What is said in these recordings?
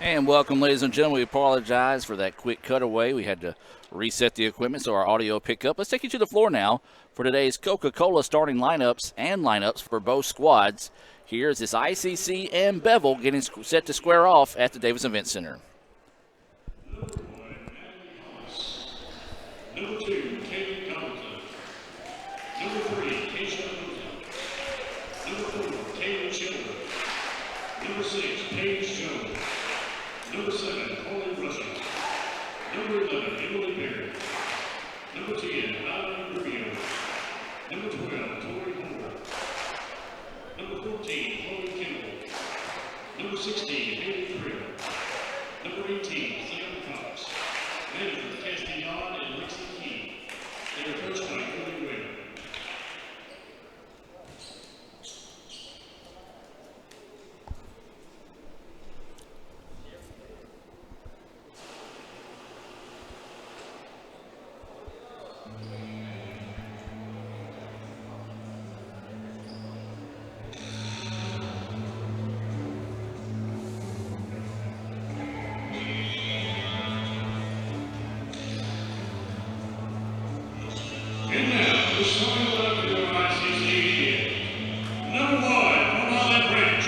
And welcome, ladies and gentlemen. We apologize for that quick cutaway. We had to reset the equipment so our audio pick up. Let's take you to the floor now for today's Coca-Cola starting lineups for both squads. Here's this ICC and Bevill getting set to square off at the Davis Event Center. Number 2, Kate Donaldson. Number 3, Keisha Rosa. Number 4, Taylor Childer. Number 6, Paige Jones. Number 7, Holly Rushing. Number 11, Emily Perry. Number 10, Alan Rubio. Number 12, Tori Homer. Number 14, Chloe Kimball. Number 16, Haley Krill. Number 18, Sam Cox. Managers Castellon and Lexi Key. They are coached by Cody Wade. And now, the starting lineup for ICC. Number 1, from Olive Branch,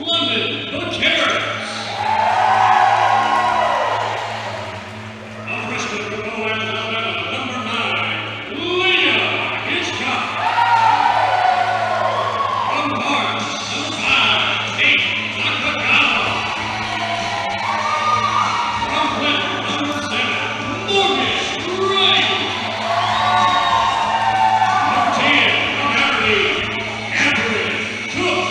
London, the Carrots. A freshman from Boaz, Alabama, number 9, Lydia Hitchcock. From March, number 5, Kate Coca-Cola. From Clinton, number 7, Morgan Wright. Number 10, from Aberdeen, Catherine Cook.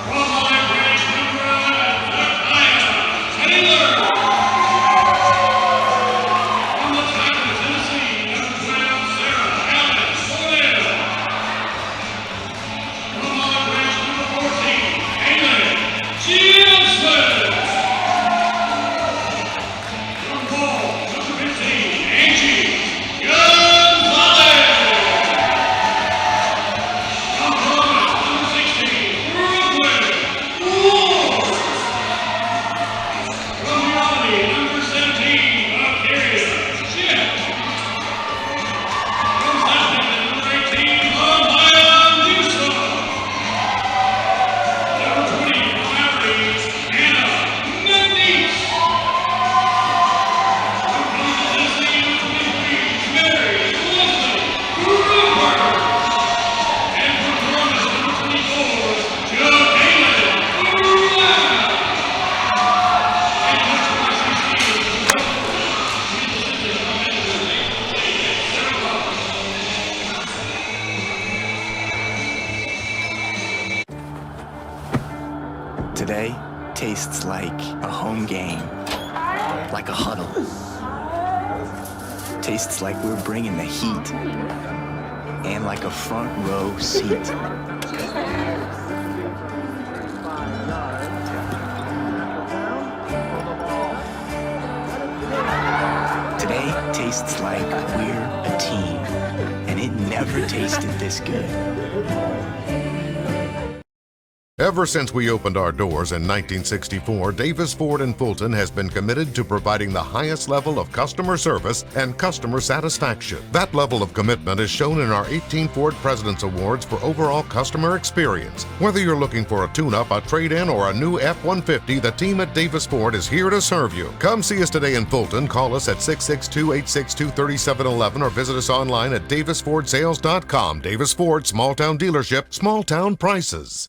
From Olive Branch, number 11, Zakiah Taylor. From the Tigers, Tennessee, number 12, Sarah Alice Morel. From Olive Branch, number 14, Haley Gilson. From Ball, number 15, Angie Gonzalez. From Columbus, number 16, Brooklyn Ward. From Uvalde, number 17, Valkyria Ship. From South Bend, number 18, Amaya Musa. Number 20, from Aberdeen, Hannah McNeese. From Columbus, Tennessee, number 23, Mary Leslie Cooper. And from Columbus, number 24, Jacqueline Brown. And coach for ICC is the assistant manager, Sarah Roberts. Today tastes like a home game, like a huddle. Tastes like we're bringing the heat, and like a front row seat. Today tastes like we're a team, and it never tasted this good. Ever since we opened our doors in 1964, Davis Ford in Fulton has been committed to providing the highest level of customer service and customer satisfaction. That level of commitment is shown in our 18 Ford President's Awards for overall customer experience. Whether you're looking for a tune-up, a trade-in, or a new F-150, the team at Davis Ford is here to serve you. Come see us today in Fulton. Call us at 662-862-3711 or visit us online at davisfordsales.com. Davis Ford, small-town dealership, small-town prices.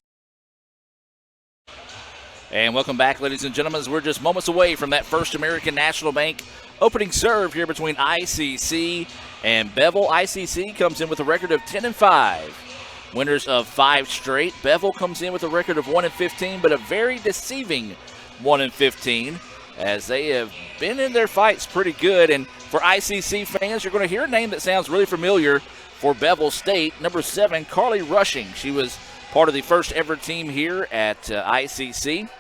And welcome back, ladies and gentlemen, as we're just moments away from that First American National Bank opening serve here between ICC and Bevill. ICC comes in with a record of 10-5. Winners of 5 straight. Bevill comes in with a record of 1-15, but a very deceiving 1-15, as they have been in their fights pretty good. And for ICC fans, you're going to hear a name that sounds really familiar for Bevill State, number 7, Carly Rushing. She was part of the first ever team here at ICC.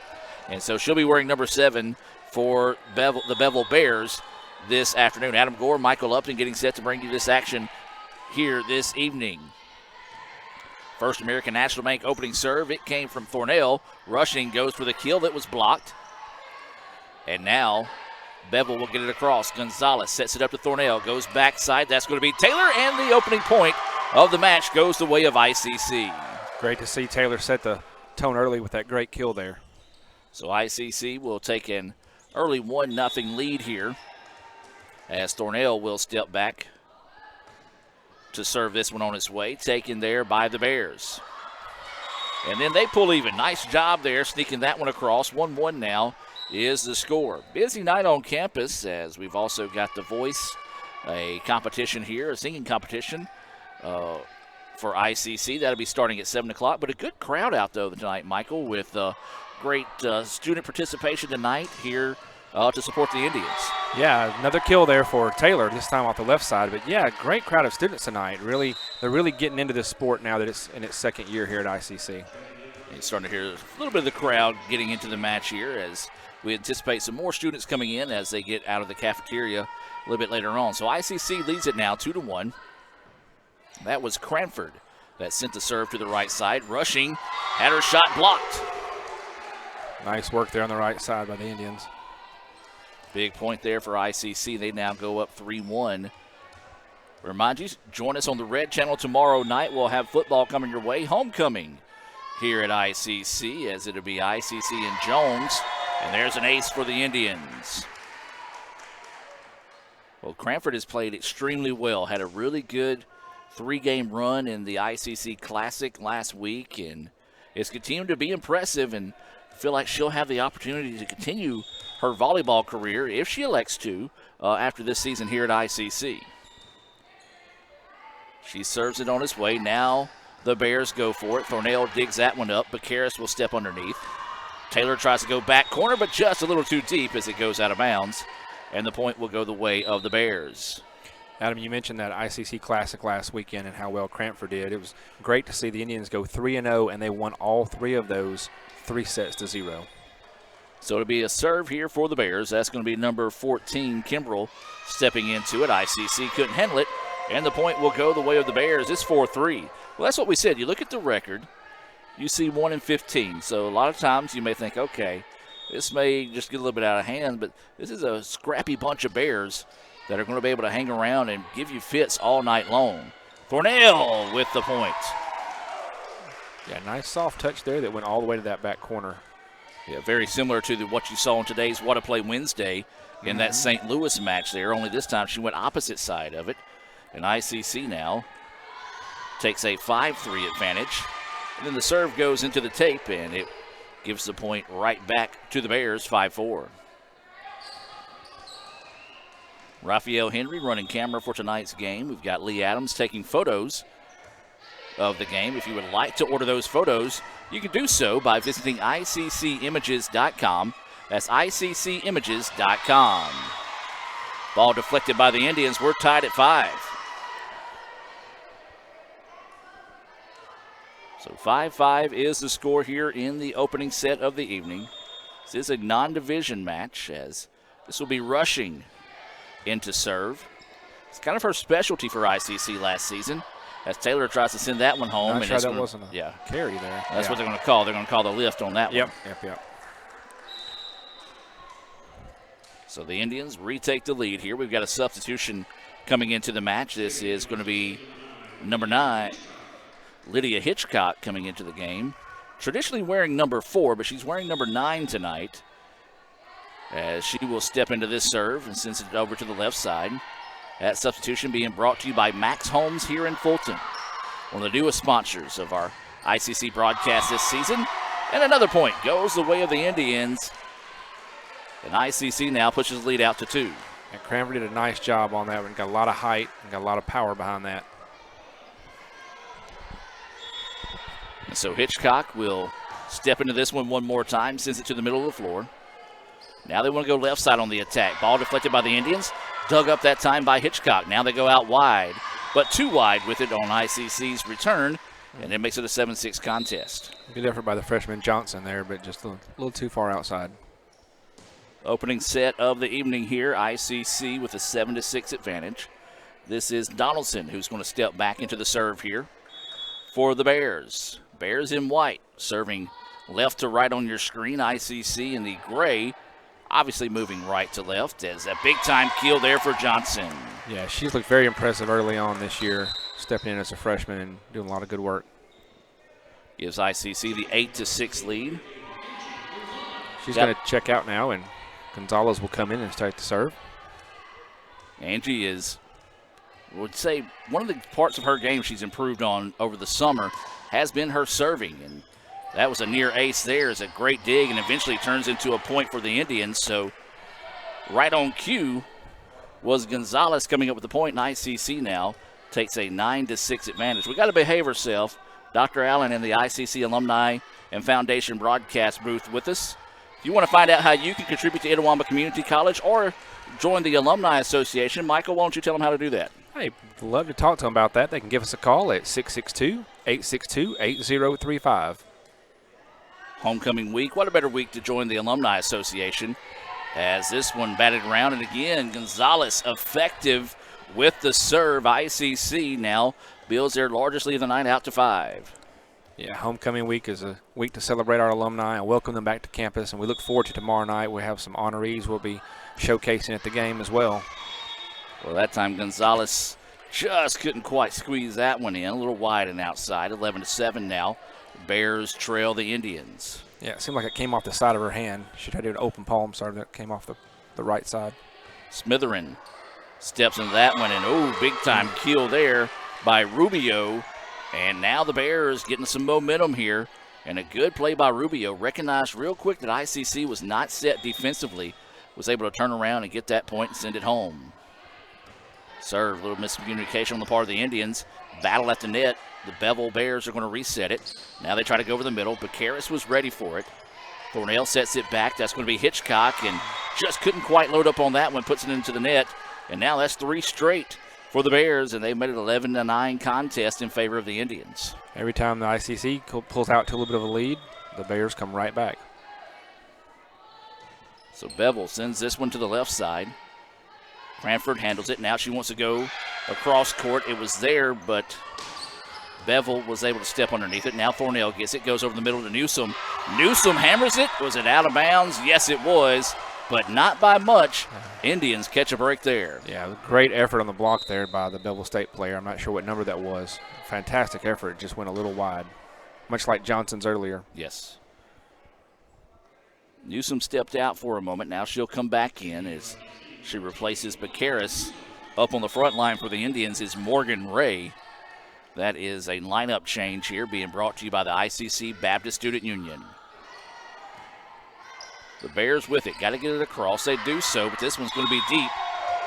And so she'll be wearing number 7 for the Bevill Bears this afternoon. Adam Gore, Michael Upton getting set to bring you this action here this evening. First American National Bank opening serve. It came from Thornell. Rushing goes for the kill that was blocked. And now Bevill will get it across. Gonzalez sets it up to Thornell. Goes backside. That's going to be Taylor. And the opening point of the match goes the way of ICC. Great to see Taylor set the tone early with that great kill there. So ICC will take an early 1-0 lead here as Thornell will step back to serve this one on its way. Taken there by the Bears. And then they pull even. Nice job there sneaking that one across. 1-1 now is the score. Busy night on campus as we've also got The Voice, a competition here, a singing competition for ICC. That'll be starting at 7 o'clock. But a good crowd out, though, tonight, Michael, with great student participation tonight here to support the Indians. Yeah, another kill there for Taylor, this time off the left side. But, yeah, great crowd of students tonight. They're really getting into this sport now that it's in its second year here at ICC. You're starting to hear a little bit of the crowd getting into the match here as we anticipate some more students coming in as they get out of the cafeteria a little bit later on. So ICC leads it now 2-1. That was Cranford that sent the serve to the right side. Rushing, had her shot blocked. Nice work there on the right side by the Indians. Big point there for ICC. They now go up 3-1. Remind you, join us on the Red Channel tomorrow night. We'll have football coming your way. Homecoming here at ICC as it'll be ICC and Jones. And there's an ace for the Indians. Well, Cranford has played extremely well. Had a really good 3-game run in the ICC Classic last week. And it's continued to be impressive and feel like she'll have the opportunity to continue her volleyball career, if she elects to, after this season here at ICC. She serves it on its way. Now the Bears go for it. Thornell digs that one up, but Karras will step underneath. Taylor tries to go back corner, but just a little too deep as it goes out of bounds. And the point will go the way of the Bears. Adam, you mentioned that ICC Classic last weekend and how well Cranford did. It was great to see the Indians go 3-0, and they won all 3 of those 3-0. So it'll be a serve here for the Bears. That's going to be number 14, Kimbrell, stepping into it. ICC couldn't handle it, and the point will go the way of the Bears. It's 4-3. Well, that's what we said. You look at the record, you see 1-15. So a lot of times you may think, okay, this may just get a little bit out of hand, but this is a scrappy bunch of Bears that are going to be able to hang around and give you fits all night long. Thornell with the point. Yeah, nice soft touch there that went all the way to that back corner. Yeah, very similar to what you saw on today's What a Play Wednesday in that St. Louis match there, only this time she went opposite side of it. And ICC now takes a 5-3 advantage. And then the serve goes into the tape, and it gives the point right back to the Bears, 5-4. Raphael Henry running camera for tonight's game. We've got Lee Adams taking photos of the game. If you would like to order those photos, you can do so by visiting ICCimages.com. That's ICCimages.com. Ball deflected by the Indians. We're tied at 5. So 5-5 is the score here in the opening set of the evening. This is a non-division match as this will be rushing into serve. It's kind of her specialty for ICC last season as Taylor tries to send that one home. Not sure that wasn't a carry there. That's what they're going to call. They're going to call the lift on that one. Yep. So the Indians retake the lead here. We've got a substitution coming into the match. This is going to be number 9, Lydia Hitchcock, coming into the game. Traditionally wearing number 4, but she's wearing number 9 tonight as she will step into this serve and sends it over to the left side. That substitution being brought to you by Max Homes here in Fulton, one of the newest sponsors of our ICC broadcast this season. And another point goes the way of the Indians. And ICC now pushes the lead out to 2. And Cranford did a nice job on that one. Got a lot of height and got a lot of power behind that. And so Hitchcock will step into this one more time, sends it to the middle of the floor. Now they want to go left side on the attack. Ball deflected by the Indians. Dug up that time by Hitchcock. Now they go out wide, but too wide with it on ICC's return, and it makes it a 7-6 contest. Good effort by the freshman Johnson there, but just a little too far outside. Opening set of the evening here, ICC with a 7-6 advantage. This is Donaldson who's going to step back into the serve here. for the Bears. Bears in white, serving left to right on your screen. ICC in the gray, obviously moving right to left as a big-time kill there for Johnson. Yeah, she's looked very impressive early on this year, stepping in as a freshman and doing a lot of good work. Gives ICC the 8-6 lead. She's going to check out now, and Gonzalez will come in and start to serve. Angie is, I would say, one of the parts of her game she's improved on over the summer has been her serving. And that was a near ace there. It's a great dig and eventually turns into a point for the Indians. So right on cue was Gonzalez coming up with the point, and ICC now takes a 9-6 advantage. We got to behave ourselves. Dr. Allen in the ICC Alumni and Foundation broadcast booth with us. If you want to find out how you can contribute to Itawamba Community College or join the Alumni Association, Michael, why don't you tell them how to do that? Hey, love to talk to them about that. They can give us a call at 662-862-8035. Homecoming week, what a better week to join the Alumni Association as this one batted around. And again, Gonzalez effective with the serve. ICC now builds their largest lead of the night out to 5. Yeah, homecoming week is a week to celebrate our alumni and welcome them back to campus. And we look forward to tomorrow night. We have some honorees we'll be showcasing at the game as well. Well, that time Gonzalez just couldn't quite squeeze that one in. A little wide and outside. 11-7 now. Bears trail the Indians. Yeah, it seemed like it came off the side of her hand. She tried to do an open palm serve that came off the right side. Smitherin steps into that one, and big-time kill there by Rubio. And now the Bears getting some momentum here. And a good play by Rubio. Recognized real quick that ICC was not set defensively. Was able to turn around and get that point and send it home. Serve, a little miscommunication on the part of the Indians. Battle at the net. The Bevill Bears are going to reset it. Now they try to go over the middle. Becaris was ready for it. Thornell sets it back. That's going to be Hitchcock, and just couldn't quite load up on that one. Puts it into the net. And now that's 3 straight for the Bears, and they made it 11-9 contest in favor of the Indians. Every time the ICC pulls out to a little bit of a lead, the Bears come right back. So Bevill sends this one to the left side. Cranford handles it. Now she wants to go across court. It was there, but Bevill was able to step underneath it. Now Thornell gets it, goes over the middle to Newsom. Newsom hammers it. Was it out of bounds? Yes, it was, but not by much. Indians catch a break there. Yeah, great effort on the block there by the Bevill State player. I'm not sure what number that was. Fantastic effort. It just went a little wide, much like Johnson's earlier. Yes. Newsom stepped out for a moment. Now she'll come back in as she replaces Becaris. Up on the front line for the Indians is Morgan Ray. That is a lineup change here being brought to you by the ICC Baptist Student Union. The Bears with it. Got to get it across. They do so, but this one's going to be deep.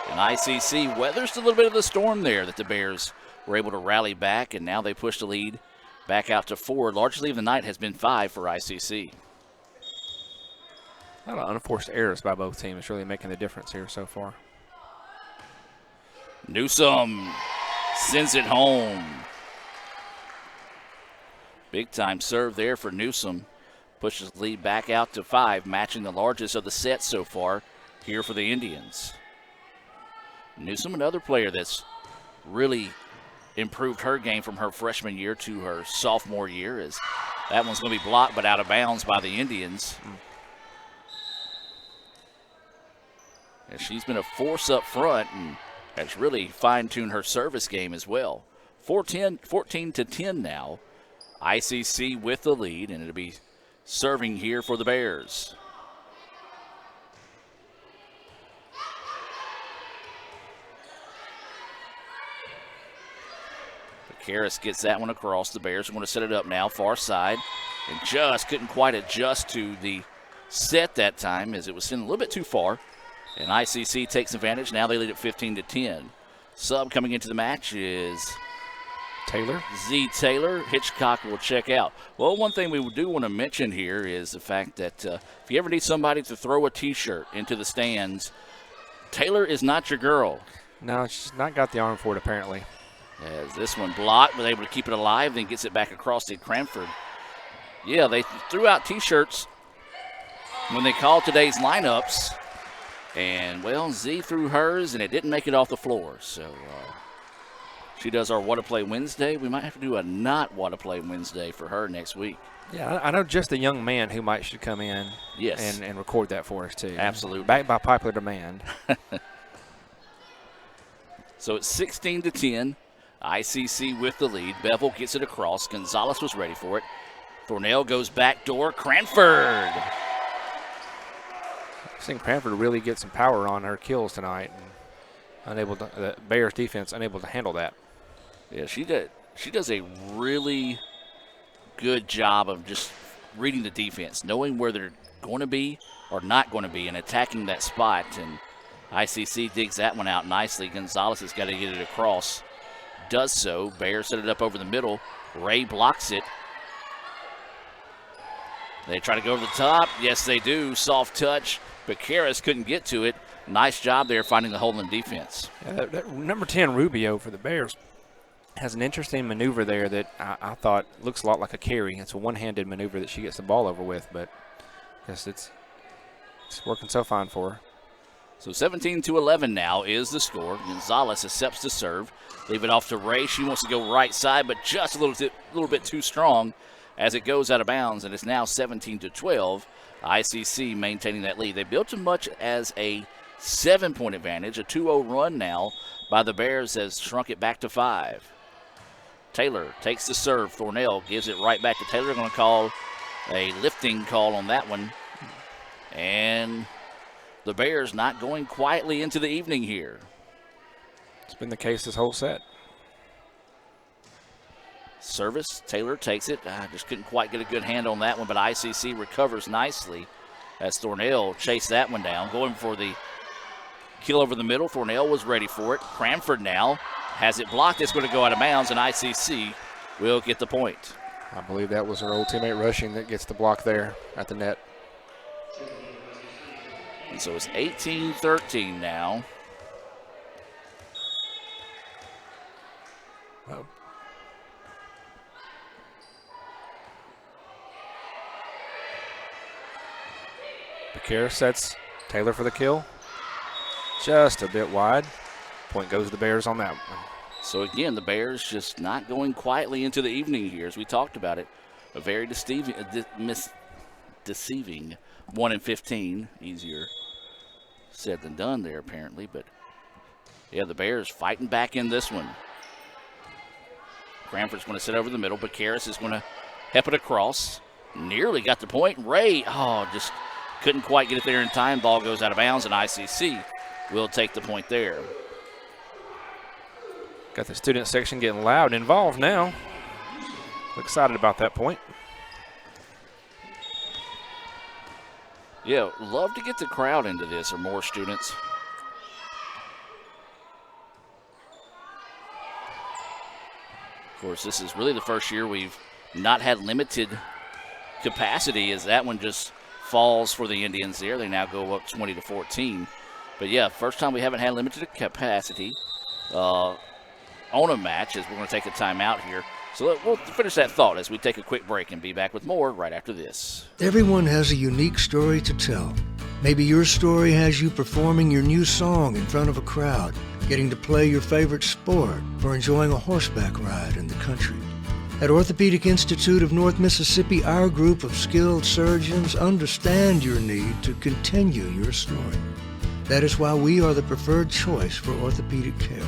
And ICC weathers a little bit of the storm there that the Bears were able to rally back, and now they push the lead back out to 4. Largest lead of the night has been 5 for ICC. A lot of unforced errors by both teams really making the difference here so far. Newsom sends it home. Big time serve there for Newsom. Pushes the lead back out to 5, matching the largest of the set so far here for the Indians. Newsom, another player that's really improved her game from her freshman year to her sophomore year. As that one's going to be blocked but out of bounds by the Indians. And she's been a force up front and has really fine-tuned her service game as well. 14-10 now. ICC with the lead, and it'll be serving here for the Bears. Karras gets that one across. The Bears are going to set it up now, far side, and just couldn't quite adjust to the set that time as it was sent a little bit too far. And ICC takes advantage. Now they lead at 15-10. Sub coming into the match is Taylor. Z. Taylor. Hitchcock will check out. Well, one thing we do want to mention here is the fact that if you ever need somebody to throw a T-shirt into the stands, Taylor is not your girl. No, she's not got the arm for it apparently. As this one blocked, was able to keep it alive, then gets it back across to Cranford. Yeah, they threw out T-shirts when they called today's lineups. And, well, Z threw hers, and it didn't make it off the floor. So She does our What to Play Wednesday. We might have to do a not What to Play Wednesday for her next week. Yeah, I know just a young man who should come in and record that for us, too. Absolutely. Backed by popular demand. So it's 16-10. ICC with the lead. Bevill gets it across. Gonzalez was ready for it. Thornell goes back door. Cranford. I've seen Cranford really get some power on her kills tonight. And the Bears defense unable to handle that. Yeah, she does a really good job of just reading the defense, knowing where they're going to be or not going to be, and attacking that spot. And ICC digs that one out nicely. Gonzalez has got to get it across. Does so. Bears set it up over the middle. Ray blocks it. They try to go over the top. Yes, they do. Soft touch, but Karras couldn't get to it. Nice job there finding the hole in defense. Yeah, that number 10, Rubio, for the Bears, has an interesting maneuver there that I thought looks a lot like a carry. It's a one-handed maneuver that she gets the ball over with, but I guess it's working so fine for her. So 17-11 now is the score. Gonzalez accepts the serve. Leave it off to Ray. She wants to go right side, but just a little bit too strong as it goes out of bounds, and it's now 17-12. ICC maintaining that lead. They built as much as a 7-point advantage. A 2-0 run now by the Bears has shrunk it back to 5. Taylor takes the serve. Thornell gives it right back to Taylor. Going to call a lifting call on that one. And the Bears not going quietly into the evening here. It's been the case this whole set. Service, Taylor takes it. Just couldn't quite get a good hand on that one, but ICC recovers nicely as Thornell chased that one down. Going for the kill over the middle. Thornell was ready for it. Cranford now has it blocked. It's going to go out of bounds, and ICC will get the point. I believe that was her old teammate Rushing that gets the block there at the net. And so it's 18-13 now. Oh. Karras sets Taylor for the kill. Just a bit wide. Point goes to the Bears on that one. So again, the Bears just not going quietly into the evening here, as we talked about it. A very deceiving 1-15. Easier said than done there, apparently. But yeah, the Bears fighting back in this one. Cranford's going to sit over the middle, but Karras is going to hep it across. Nearly got the point. Ray, just couldn't quite get it there in time. Ball goes out of bounds, and ICC will take the point there. Got the student section getting loud and involved now. Excited about that point. Yeah, love to get the crowd into this, or more students. Of course, this is really the first year we've not had limited capacity, as that one just falls for the Indians there. They now go up 20-14. But yeah, first time we haven't had limited capacity on a match, as we're going to take a timeout here. So we'll finish that thought as we take a quick break and be back with more right after this. Everyone has a unique story to tell. Maybe your story has you performing your new song in front of a crowd, getting to play your favorite sport, or enjoying a horseback ride in the country. At Orthopedic Institute of North Mississippi, our group of skilled surgeons understand your need to continue your story. That is why we are the preferred choice for orthopedic care.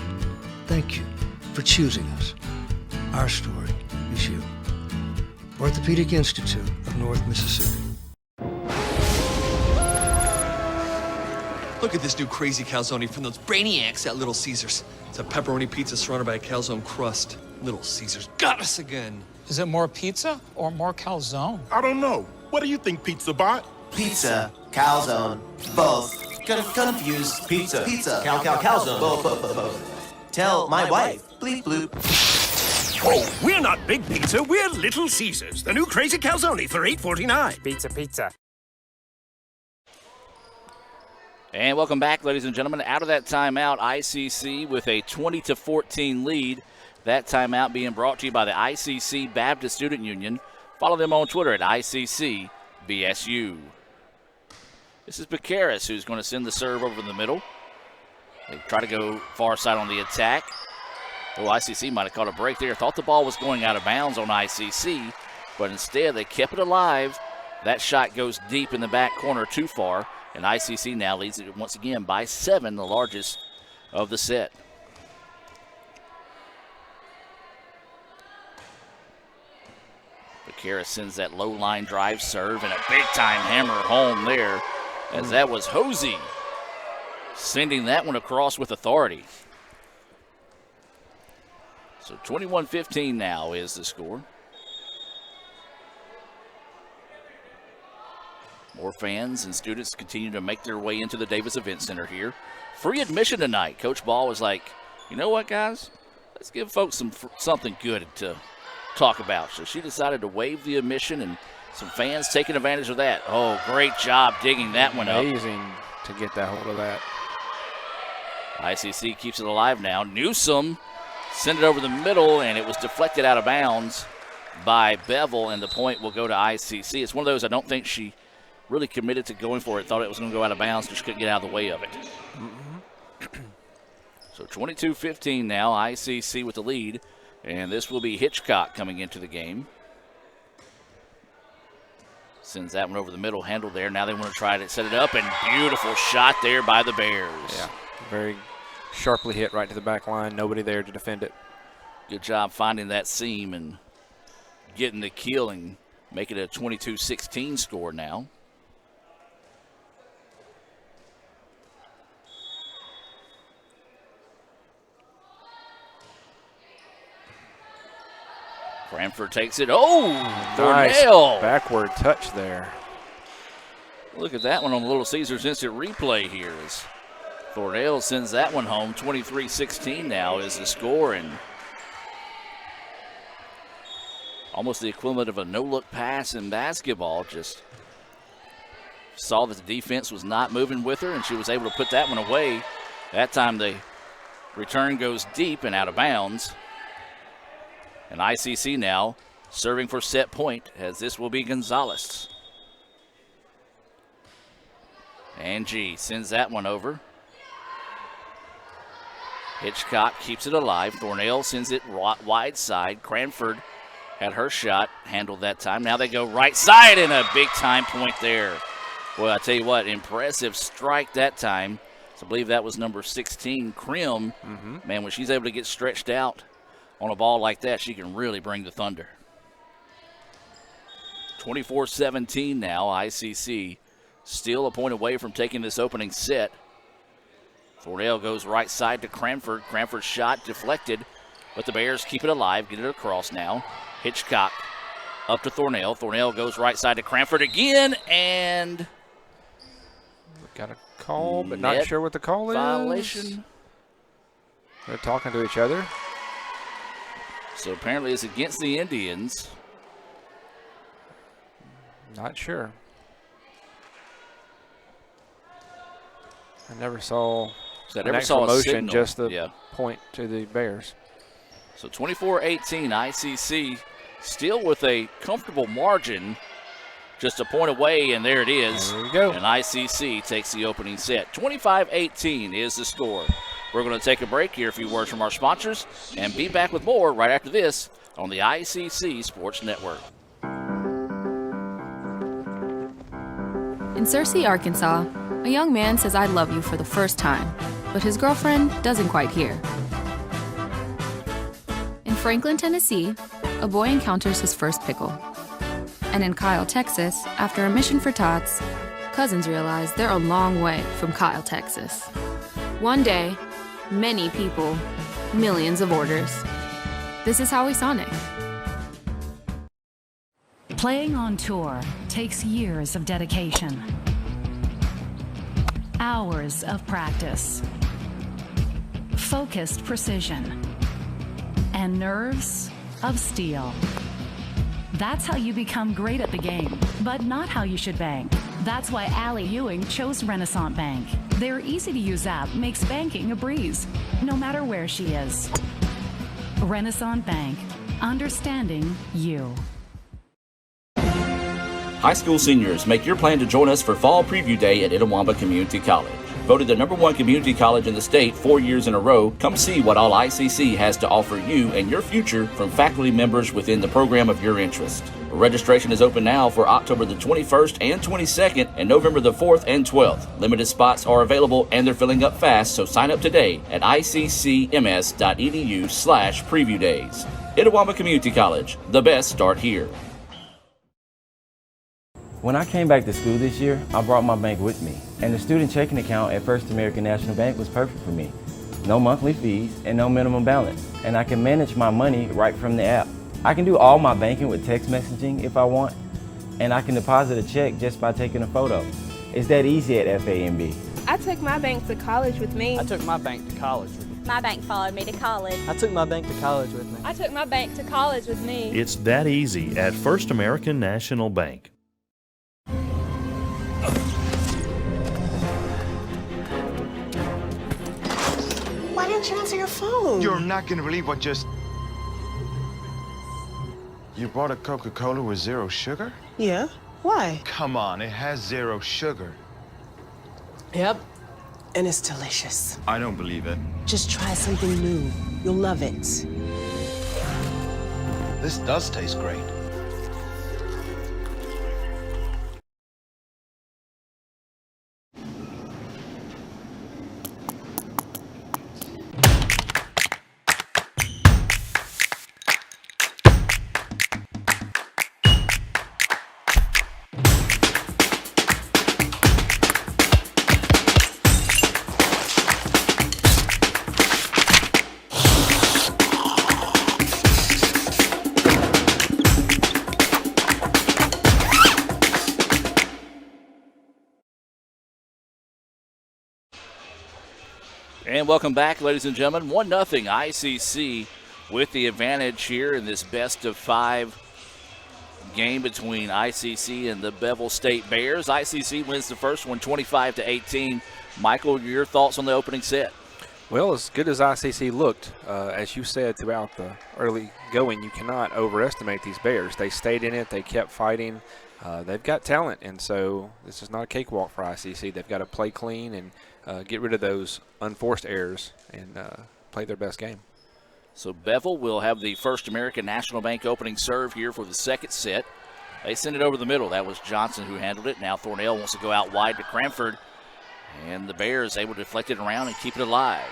Thank you for choosing us. Our story is you. Orthopedic Institute of North Mississippi. Look at this new crazy calzone from those brainiacs at Little Caesars. It's a pepperoni pizza surrounded by a calzone crust. Little Caesars got us again. Is it more pizza or more calzone? I don't know. What do you think, Pizza Bot? Pizza, calzone, both. Confused. Pizza, calzone, both. Tell my wife. Bleep bloop. Oh, we're not Big Pizza. We're Little Caesars. The new crazy calzone for $8.49. Pizza. And welcome back, ladies and gentlemen. Out of that timeout, ICC with a 20-14 lead. That timeout being brought to you by the ICC Baptist Student Union. Follow them on Twitter at ICCBSU. This is Karras who's going to send the serve over the middle. They try to go far side on the attack. Oh, ICC might have caught a break there. Thought the ball was going out of bounds on ICC, but instead they kept it alive. That shot goes deep in the back corner too far, and ICC now leads it once again by 7, the largest of the set. Becerra sends that low line drive serve and a big time hammer home there, as that was Hosey sending that one across with authority. So 21-15 now is the score. More fans and students continue to make their way into the Davis Event Center here. Free admission tonight. Coach Ball was like, you know what, guys? Let's give folks something good to talk about. So she decided to waive the admission, and some fans taking advantage of that. Oh, great job digging that one up. Amazing to get that hold of that. ICC keeps it alive now. Newsom sent it over the middle, and it was deflected out of bounds by Bevill, and the point will go to ICC. It's one of those I don't think she really committed to going for it. Thought it was going to go out of bounds, just couldn't get out of the way of it. So 22-15 now, ICC with the lead, and this will be Hitchcock coming into the game. Sends that one over the middle, handled there. Now they want to try to set it up, and beautiful shot there by the Bears. Yeah, very sharply hit right to the back line. Nobody there to defend it. Good job finding that seam and getting the kill and make it a 22-16 score now. Cranford takes it. Oh, nice Thornell. Backward touch there. Look at that one on the Little Caesars instant replay here. As Thornell sends that one home. 23-16 now is the score, and almost the equivalent of a no-look pass in basketball. Just saw that the defense was not moving with her, and she was able to put that one away. That time the return goes deep and out of bounds. And ICC now serving for set point, as this will be Gonzalez. Angie sends that one over. Hitchcock keeps it alive. Thornell sends it wide side. Cranford had her shot, handled that time. Now they go right side, and a big time point there. Well, I tell you what, impressive strike that time. So I believe that was number 16, Krim. Man, when she's able to get stretched out on a ball like that, she can really bring the thunder. 24-17 now, ICC still a point away from taking this opening set. Thornell goes right side to Cranford. Cranford's shot deflected, but the Bears keep it alive, get it across now. Hitchcock up to Thornell. Thornell goes right side to Cranford again, and got a call, but not sure what the call is. Violation. They're talking to each other. So apparently it's against the Indians. Not sure. I never saw an actual motion, just the point to the Bears. So 24-18, ICC still with a comfortable margin, just a point away, and there it is. There we go. And ICC takes the opening set. 25-18 is the score. We're going to take a break, hear a few words from our sponsors, and be back with more right after this on the ICC Sports Network. In Searcy, Arkansas, a young man says I love you for the first time, but his girlfriend doesn't quite hear. In Franklin, Tennessee, a boy encounters his first pickle. And in Kyle, Texas, after a mission for tots, cousins realize they're a long way from Kyle, Texas. One day, many people, millions of orders. This is Howie Sonic. Playing on tour takes years of dedication, hours of practice, focused precision, and nerves of steel. That's how you become great at the game, but not how you should bank. That's why Allie Ewing chose Renaissance Bank. Their easy-to-use app makes banking a breeze, no matter where she is. Renaissance Bank, understanding you. High school seniors, make your plan to join us for Fall Preview Day at Itawamba Community College. Voted the #1 community college in the state 4 years in a row, come see what all ICC has to offer you and your future from faculty members within the program of your interest. Registration is open now for October the 21st and 22nd and November the 4th and 12th. Limited spots are available and they're filling up fast, so sign up today at iccms.edu/preview days. Itawamba Community College, the best start here. When I came back to school this year, I brought my bank with me, and the student checking account at First American National Bank was perfect for me. No monthly fees and no minimum balance, and I can manage my money right from the app. I can do all my banking with text messaging if I want, and I can deposit a check just by taking a photo. It's that easy at FAMB. I took my bank to college with me. I took my bank to college with me. My bank followed me to college. I took my bank to college with me. I took my bank to college with me. It's that easy at First American National Bank. Why didn't you answer your phone? You're not gonna believe what just... You bought a Coca-Cola with 0 sugar? Yeah. Why? Come on, it has 0 sugar. Yep. And it's delicious. I don't believe it. Just try something new. You'll love it. This does taste great. And welcome back, ladies and gentlemen. 1-0 ICC with the advantage here in this best-of-5 game between ICC and the Bevill State Bears. ICC wins the first one 25-18. Michael, your thoughts on the opening set? Well, as good as ICC looked, as you said throughout the early going, you cannot overestimate these Bears. They stayed in it. They kept fighting. They've got talent, and so this is not a cakewalk for ICC. They've got to play clean and get rid of those unforced errors and play their best game. So Bevill will have the First American National Bank opening serve here for the second set. They send it over the middle. That was Johnson who handled it. Now Thornell wants to go out wide to Cranford, and the Bears able to deflect it around and keep it alive.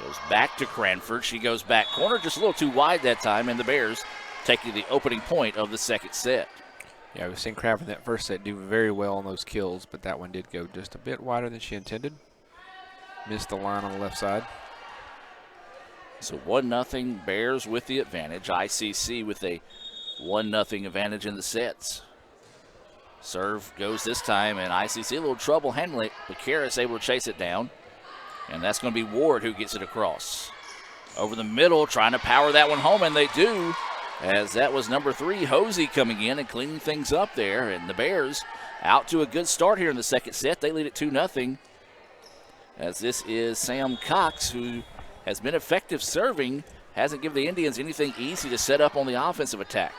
Goes back to Cranford. She goes back corner, just a little too wide that time, and the Bears taking the opening point of the second set. Yeah, we've seen Cranford in that first set do very well on those kills, but that one did go just a bit wider than she intended. Missed the line on the left side. So 1-0 Bears with the advantage. ICC with a 1-0 advantage in the sets. Serve goes this time, and ICC a little trouble handling it, but Karras able to chase it down. And that's going to be Ward who gets it across. Over the middle, trying to power that one home, and they do. As that was number 3, Hosey, coming in and cleaning things up there. And the Bears out to a good start here in the second set. They lead it 2-0. As this is Sam Cox, who has been effective serving, hasn't given the Indians anything easy to set up on the offensive attack.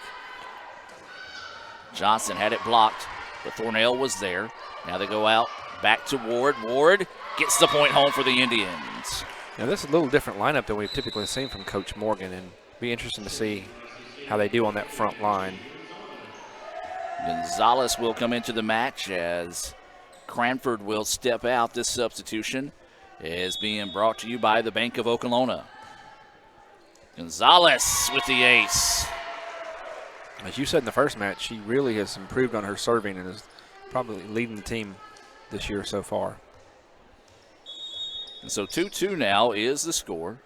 Johnson had it blocked, but Thornell was there. Now they go out back to Ward. Ward gets the point home for the Indians. Now this is a little different lineup than we've typically seen from Coach Morgan, and be interesting to see how they do on that front line. Gonzalez will come into the match as Cranford will step out. This substitution is being brought to you by the Bank of Okolona. Gonzalez with the ace. As you said in the first match, she really has improved on her serving and is probably leading the team this year so far. And so 2-2 now is the score.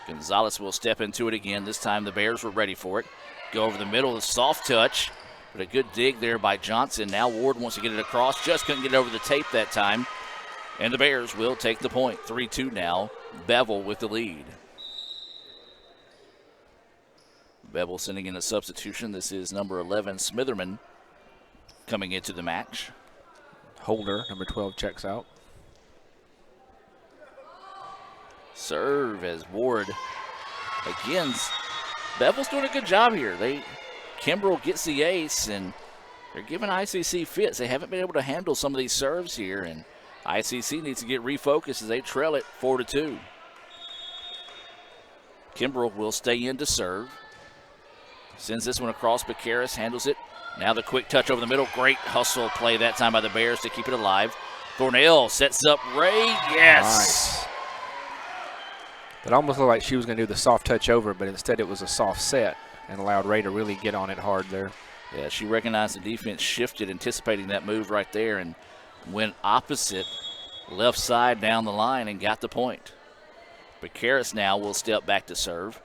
Gonzalez will step into it again. This time the Bears were ready for it. Go over the middle, a soft touch, but a good dig there by Johnson. Now Ward wants to get it across, just couldn't get it over the tape that time. And the Bears will take the point. 3-2 now. Bevill with the lead. Bevill sending in a substitution. This is number 11, Smitherman, coming into the match. Holder, number 12, checks out. Serve as Ward. Again, Bevill's doing a good job here. Kimbrell gets the ace, and they're giving ICC fits. They haven't been able to handle some of these serves here, and ICC needs to get refocused as they trail it 4-2. Kimbrell will stay in to serve. Sends this one across, but Karras handles it. Now the quick touch over the middle. Great hustle play that time by the Bears to keep it alive. Thornell sets up Ray. Yes. Nice. It almost looked like she was going to do the soft touch over, but instead it was a soft set and allowed Ray to really get on it hard there. Yeah, she recognized the defense shifted, anticipating that move right there, and went opposite, left side down the line and got the point. But Karras now will step back to serve.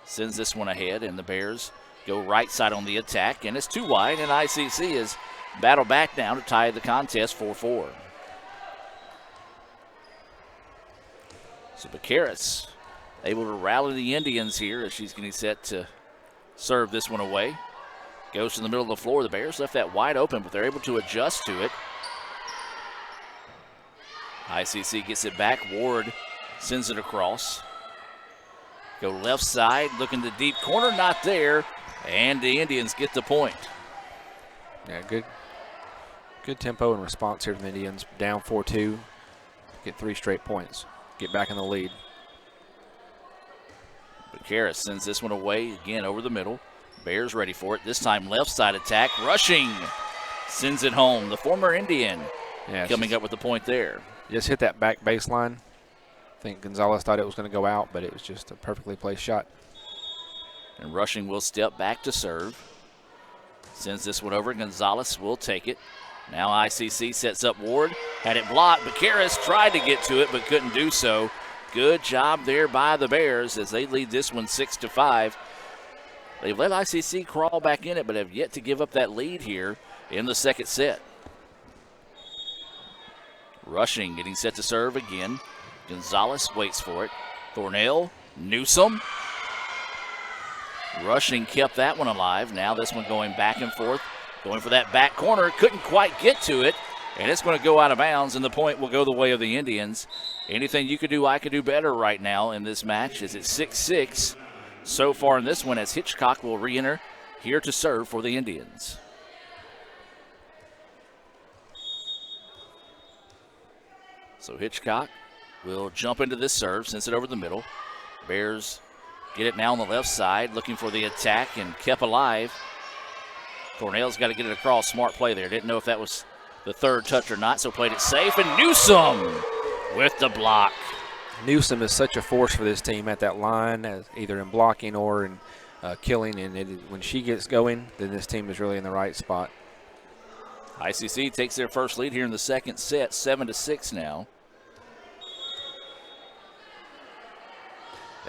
Sends this one ahead, and the Bears go right side on the attack, and it's too wide, and ICC is battled back down to tie the contest 4-4. So Karras able to rally the Indians here as she's getting set to serve this one away. Goes to the middle of the floor. The Bears left that wide open, but they're able to adjust to it. ICC gets it back. Ward sends it across. Go left side, looking to deep corner, not there. And the Indians get the point. Yeah, good tempo and response here from the Indians. Down 4-2, get 3 straight points, get back in the lead. But Karras sends this one away again over the middle. Bears ready for it. This time left side attack. Rushing sends it home. The former Indian coming up with the point there. Just hit that back baseline. I think Gonzalez thought it was going to go out, but it was just a perfectly placed shot. And Rushing will step back to serve. Sends this one over. Gonzalez will take it. Now ICC sets up Ward. Had it blocked, but Karras tried to get to it but couldn't do so. Good job there by the Bears as they lead this one 6-5. They've let ICC crawl back in it, but have yet to give up that lead here in the second set. Rushing getting set to serve again. Gonzalez waits for it. Thornell, Newsom. Rushing kept that one alive. Now this one going back and forth. Going for that back corner. Couldn't quite get to it. And it's going to go out of bounds, and the point will go the way of the Indians. Anything you could do, I could do better right now in this match as it's 6-6 so far in this one as Hitchcock will re-enter here to serve for the Indians. So Hitchcock will jump into this serve, sends it over the middle. Bears get it now on the left side, looking for the attack and kept alive. Thornell's got to get it across. Smart play there. Didn't know if that was the third touch or not, so played it safe. And Newsom with the block. Newsom is such a force for this team at that line, as either in blocking or in killing. And when she gets going, then this team is really in the right spot. ICC takes their first lead here in the second set, 7-6 now.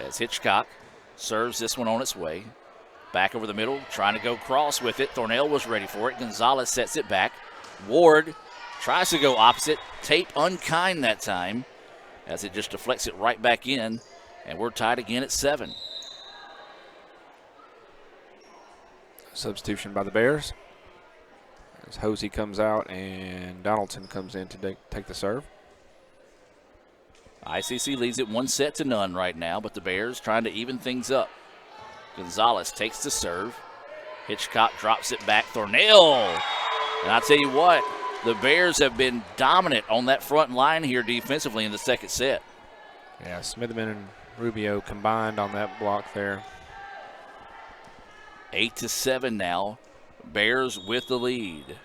As Hitchcock serves this one on its way. Back over the middle, trying to go cross with it. Thornell was ready for it. Gonzalez sets it back. Ward tries to go opposite. Tape unkind that time as it just deflects it right back in. And we're tied again at 7. Substitution by the Bears. As Hosey comes out and Donaldson comes in to take the serve. ICC leads it 1-0 right now, but the Bears trying to even things up. Gonzalez takes the serve. Hitchcock drops it back. Thornell. And I'll tell you what, the Bears have been dominant on that front line here defensively in the second set. Yeah, Smitherman and Rubio combined on that block there. 8-7 now. Bears with the lead.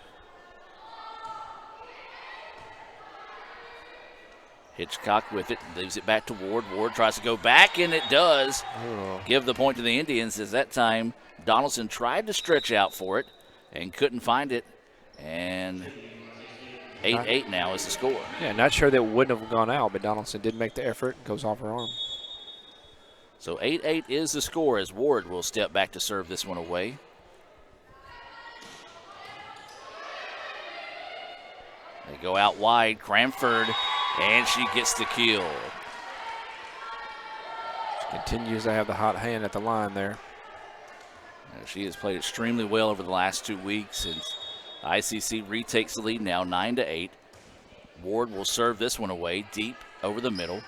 Hitchcock with it, leaves it back to Ward. Ward tries to go back, and it does. Give the point to the Indians as that time Donaldson tried to stretch out for it and couldn't find it. And 8-8 now is the score. Yeah, not sure that wouldn't have gone out, but Donaldson did make the effort. Goes off her arm. So 8-8 is the score as Ward will step back to serve this one away. They go out wide. Cranford, and she gets the kill. She continues to have the hot hand at the line there. She has played extremely well over the last 2 weeks, and ICC retakes the lead now 9-8. Ward will serve this one away deep over the middle,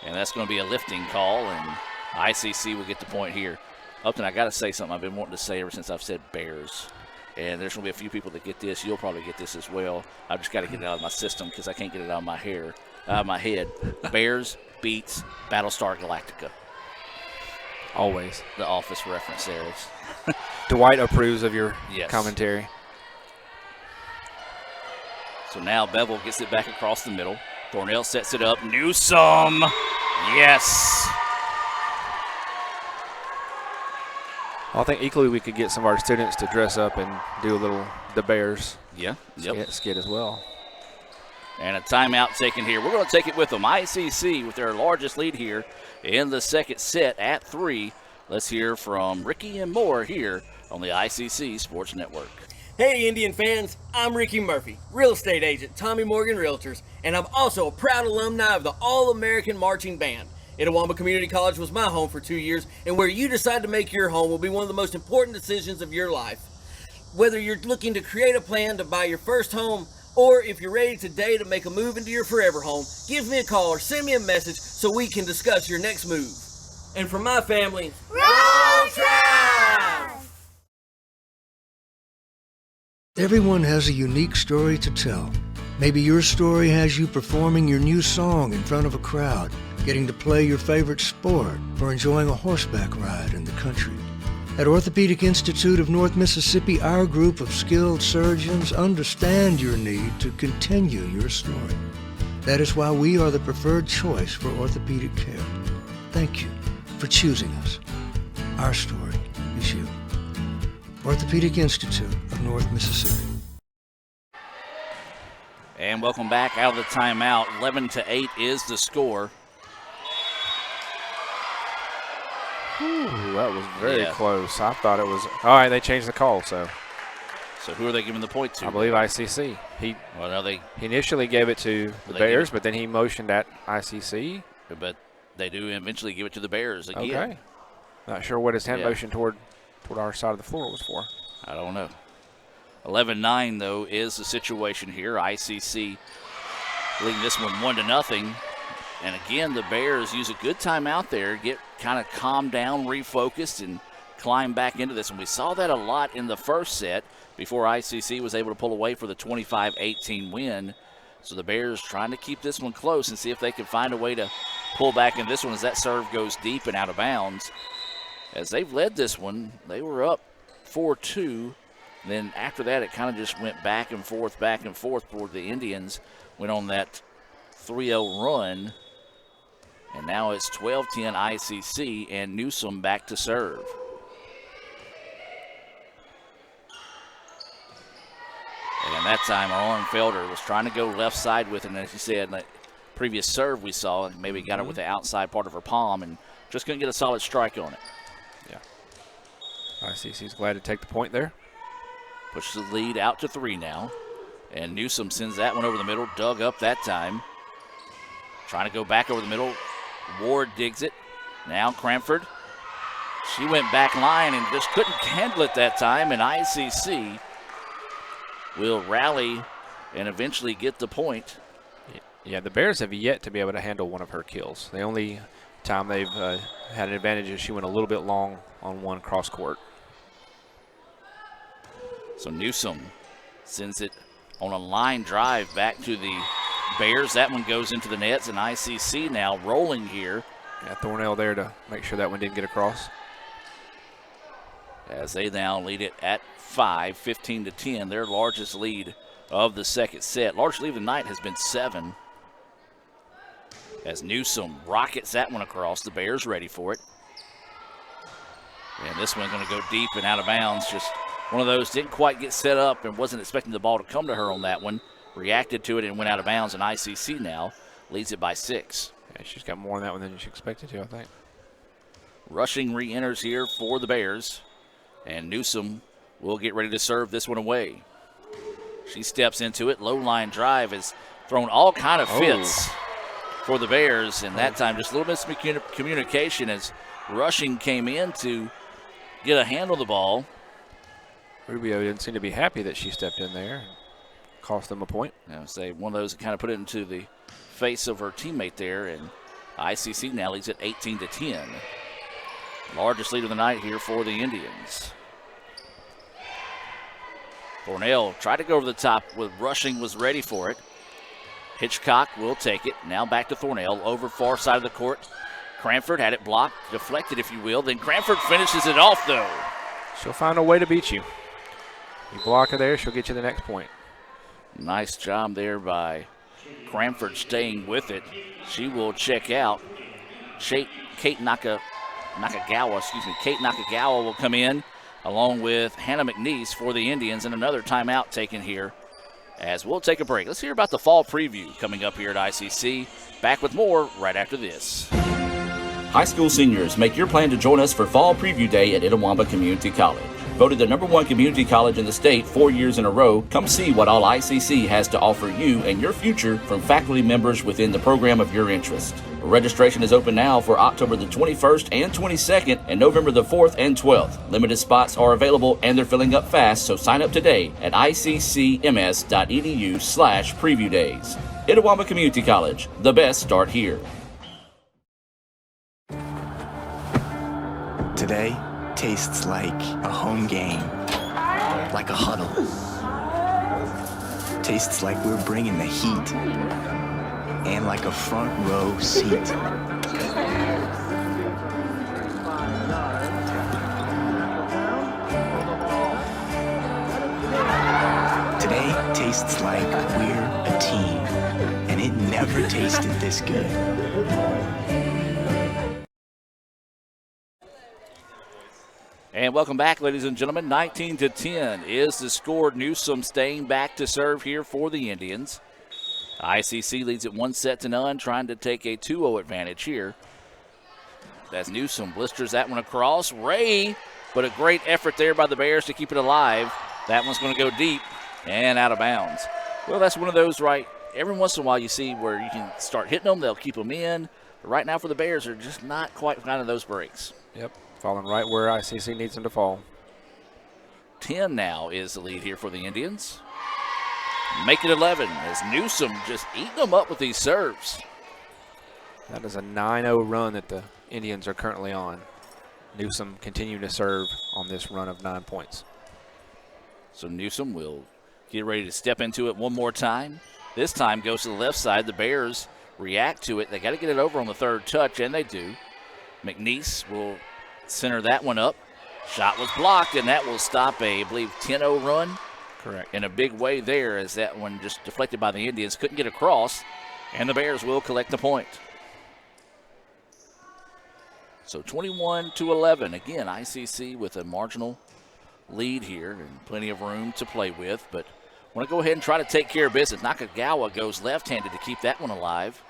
and that's going to be a lifting call, and ICC will get the point here. Upton, I got to say something I've been wanting to say ever since I've said Bears. And there's going to be a few people that get this. You'll probably get this as well. I've just got to get it out of my system because I can't get it out of my head. Bears beats Battlestar Galactica. Always. The Office reference there. Dwight approves of your Yes. commentary. So now Bevill gets it back across the middle. Thornell sets it up. Newsome. Yes. I think equally we could get some of our students to dress up and do a little the Bears skit as well. And a timeout taken here. We're going to take it with them. ICC with their largest lead here in the second set at 3. Let's hear from Ricky and more here on the ICC Sports Network. Hey Indian fans, I'm Ricky Murphy, real estate agent, Tommy Morgan Realtors, and I'm also a proud alumni of the All-American Marching Band. Itawamba Community College was my home for 2 years, and where you decide to make your home will be one of the most important decisions of your life. Whether you're looking to create a plan to buy your first home, or if you're ready today to make a move into your forever home, give me a call or send me a message so we can discuss your next move. And from my family, Roll Tribe! Everyone has a unique story to tell. Maybe your story has you performing your new song in front of a crowd, getting to play your favorite sport, or enjoying a horseback ride in the country. At Orthopedic Institute of North Mississippi, our group of skilled surgeons understand your need to continue your story. That is why we are the preferred choice for orthopedic care. Thank you for choosing us. Our story is you. Orthopedic Institute of North Mississippi. And welcome back out of the timeout. 11-8 is the score. Ooh, that was very close. I thought it was. All right, they changed the call, so. So who are they giving the point to? I believe ICC. He initially gave it to the Bears, but then he motioned at ICC. But they do eventually give it to the Bears again. Okay. Not sure what his hand motion toward our side of the floor was for. I don't know. 11-9, though, is the situation here. ICC leading this one 1-0. And again, the Bears use a good timeout there, get kind of calmed down, refocused, and climb back into this. And we saw that a lot in the first set before ICC was able to pull away for the 25-18 win. So the Bears trying to keep this one close and see if they can find a way to pull back in this one as that serve goes deep and out of bounds. As they've led this one, they were up 4-2. Then after that, it kind of just went back and forth for the Indians. Went on that 3-0 run. And now it's 12-10 ICC and Newsome back to serve. And that time, Arlenfelder was trying to go left side with it. And as you said, in the previous serve we saw, maybe got it with the outside part of her palm and just couldn't get a solid strike on it. Yeah. ICC's glad to take the point there. Pushes the lead out to 3 now. And Newsome sends that one over the middle, dug up that time. Trying to go back over the middle. Ward digs it. Now Cranford. She went back line and just couldn't handle it that time. And ICC will rally and eventually get the point. Yeah, the Bears have yet to be able to handle one of her kills. The only time they've had an advantage is she went a little bit long on one cross court. So Newsome sends it on a line drive back to the Bears. That one goes into the nets, and ICC now rolling here. Yeah, Thornell there to make sure that one didn't get across. As they now lead it at 5, 15-10, their largest lead of the second set. Largest lead of the night has been 7. As Newsome rockets that one across, the Bears ready for it. And this one's going to go deep and out of bounds. Just one of those, didn't quite get set up and wasn't expecting the ball to come to her on that one. Reacted to it and went out of bounds, and ICC now leads it by 6. Yeah, she's got more on that one than she expected to, I think. Rushing re-enters here for the Bears, and Newsome will get ready to serve this one away. She steps into it. Low line drive has thrown all kind of fits for the Bears, and that time just a little miscommunication as Rushing came in to get a hand on the ball. Rubio didn't seem to be happy that she stepped in there. Cost them a point. I would say one of those that kind of put it into the face of her teammate there, and ICC now leads at 18-10. Largest lead of the night here for the Indians. Thornell tried to go over the top with Rushing, was ready for it. Hitchcock will take it. Now back to Thornell over far side of the court. Cranford had it blocked, deflected if you will. Then Cranford finishes it off though. She'll find a way to beat you. You block her there, she'll get you the next point. Nice job there by Cranford staying with it. She will check out. Kate Nakagawa will come in along with Hannah McNeese for the Indians, and another timeout taken here as we'll take a break. Let's hear about the fall preview coming up here at ICC. Back with more right after this. High school seniors, make your plan to join us for Fall Preview Day at Itawamba Community College. Voted the #1 community college in the state 4 years in a row, come see what all ICC has to offer you and your future from faculty members within the program of your interest. Registration is open now for October the 21st and 22nd and November the 4th and 12th. Limited spots are available and they're filling up fast, so sign up today at iccms.edu/preview days. Itawamba Community College, the best start here. Today tastes like a home game, like a huddle. Tastes like we're bringing the heat, and like a front row seat. Today tastes like we're a team, and it never tasted this good. And welcome back, ladies and gentlemen. 19-10 is the score. Newsom staying back to serve here for the Indians. ICC leads it 1-0, trying to take a 2-0 advantage here. As Newsom blisters that one across. Ray, but a great effort there by the Bears to keep it alive. That one's going to go deep and out of bounds. Well, that's one of those, right? Every once in a while you see where you can start hitting them, they'll keep them in. But right now for the Bears, they're just not quite finding those breaks. Yep. Falling right where ICC needs them to fall. 10 now is the lead here for the Indians. Make it 11 as Newsom just eating them up with these serves. That is a 9-0 run that the Indians are currently on. Newsom continuing to serve on this run of 9 points. So Newsom will get ready to step into it one more time. This time goes to the left side. The Bears react to it. They got to get it over on the third touch, and they do. McNeese will center that one up. Shot was blocked, and that will stop a, I believe, 10-0 run. Correct. In a big way there, as that one just deflected by the Indians. Couldn't get across, and the Bears will collect the point. So 21-11. Again, ICC with a marginal lead here and plenty of room to play with, but want to go ahead and try to take care of business. Nakagawa goes left-handed to keep that one alive.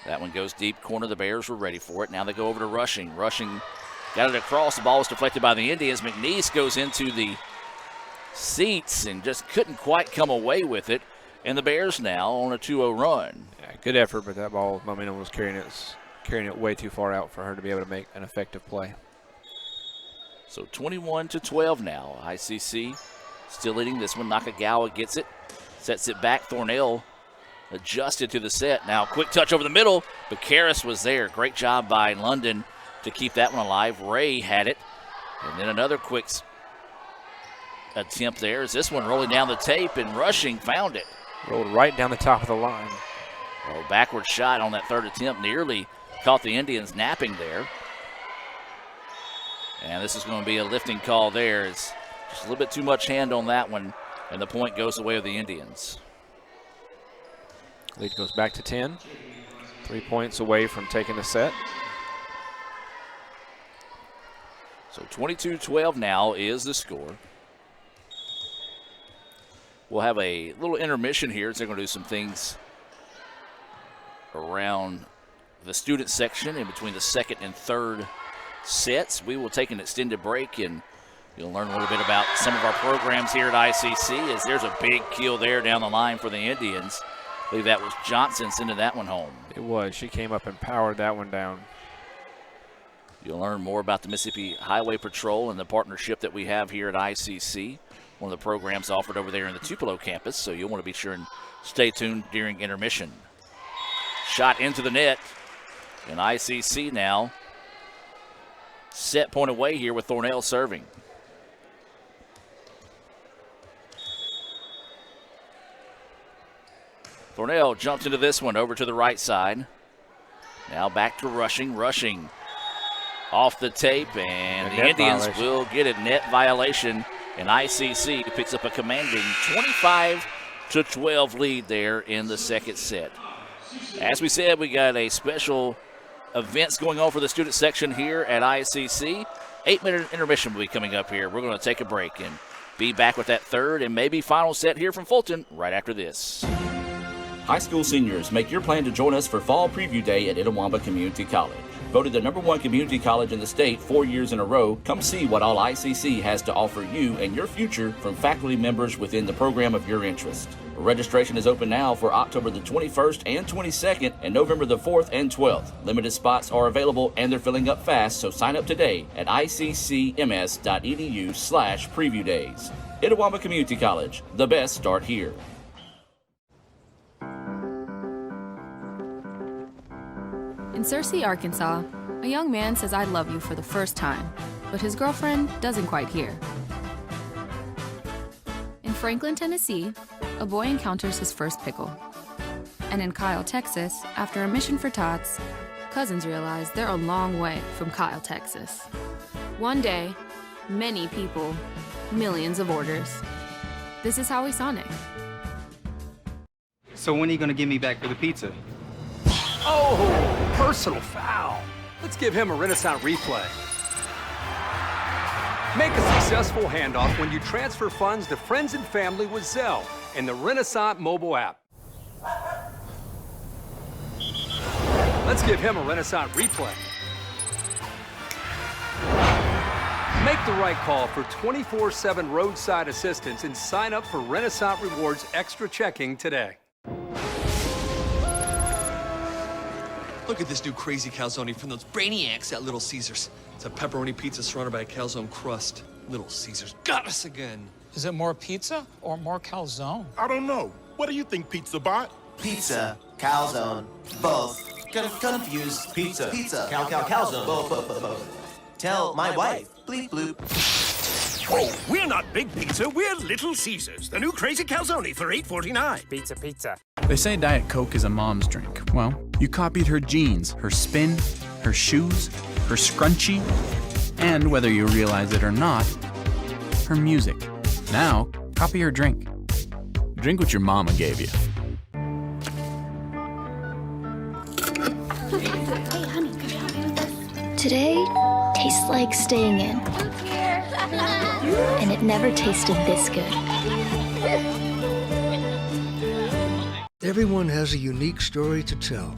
That one goes deep corner. The Bears were ready for it. Now they go over to Rushing. Rushing got it across. The ball was deflected by the Indians. McNeese goes into the seats and just couldn't quite come away with it. And the Bears now on a 2-0 run. Yeah, good effort, but that ball momentum was carrying it way too far out for her to be able to make an effective play. So 21-12 now. ICC still leading this one. Nakagawa gets it, sets it back. Thornell adjusted to the set. Now quick touch over the middle, but Karras was there. Great job by London to keep that one alive. Ray had it. And then another quick attempt there. Is this one rolling down the tape, and Rushing found it. Rolled right down the top of the line. Oh, backward shot on that third attempt. Nearly caught the Indians napping there. And this is going to be a lifting call there. It's just a little bit too much hand on that one, and the point goes the way of the Indians. Lead goes back to 10. 3 points away from taking the set. So 22-12 now is the score. We'll have a little intermission here. So they're going to do some things around the student section in between the second and third sets. We will take an extended break, and you'll learn a little bit about some of our programs here at ICC, as there's a big kill there down the line for the Indians. I believe that was Johnson sending that one home. It was. She came up and powered that one down. You'll learn more about the Mississippi Highway Patrol and the partnership that we have here at ICC, one of the programs offered over there in the Tupelo campus, so you'll want to be sure and stay tuned during intermission. Shot into the net, and ICC now set point away here with Thornell serving. Thornell jumps into this one over to the right side. Now back to Rushing. Rushing off the tape, and the Indians will get a net violation. And ICC picks up a commanding 25-12 lead there in the second set. As we said, we got a special events going on for the student section here at ICC. 8-minute intermission will be coming up here. We're going to take a break and be back with that third and maybe final set here from Fulton right after this. High school seniors, make your plan to join us for Fall Preview Day at Itawamba Community College. Voted the #1 community college in the state 4 years in a row, come see what all ICC has to offer you and your future from faculty members within the program of your interest. Registration is open now for October the 21st and 22nd and November the 4th and 12th. Limited spots are available and they're filling up fast, so sign up today at iccms.edu/preview days. Itawamba Community College, the best start here. In Searcy, Arkansas, a young man says I love you for the first time, but his girlfriend doesn't quite hear. In Franklin, Tennessee, a boy encounters his first pickle. And in Kyle, Texas, after a mission for tots, cousins realize they're a long way from Kyle, Texas. One day, many people, millions of orders. This is Howie Sonic. So when are you going to give me back for the pizza? Oh, personal foul. Let's give him a Renaissance replay. Make a successful handoff when you transfer funds to friends and family with Zelle and the Renaissance mobile app. Let's give him a Renaissance replay. Make the right call for 24/7 roadside assistance and sign up for Renaissance Rewards Extra Checking today. Look at this new crazy calzone from those brainiacs at Little Caesars. It's a pepperoni pizza surrounded by a calzone crust. Little Caesars got us again. Is it more pizza or more calzone? I don't know. What do you think, Pizza Bot? Pizza, calzone, both. Confused. Pizza, calzone, both. Tell my wife, bleep bloop. Oh, we're not Big Pizza, we're Little Caesars, the new crazy calzone for $8.49. Pizza. They say Diet Coke is a mom's drink. Well, you copied her jeans, her spin, her shoes, her scrunchie, and whether you realize it or not, her music. Now, copy her drink. Drink what your mama gave you. Hey, honey, could you help me with this? Today tastes like staying in. And it never tasted this good. Everyone has a unique story to tell.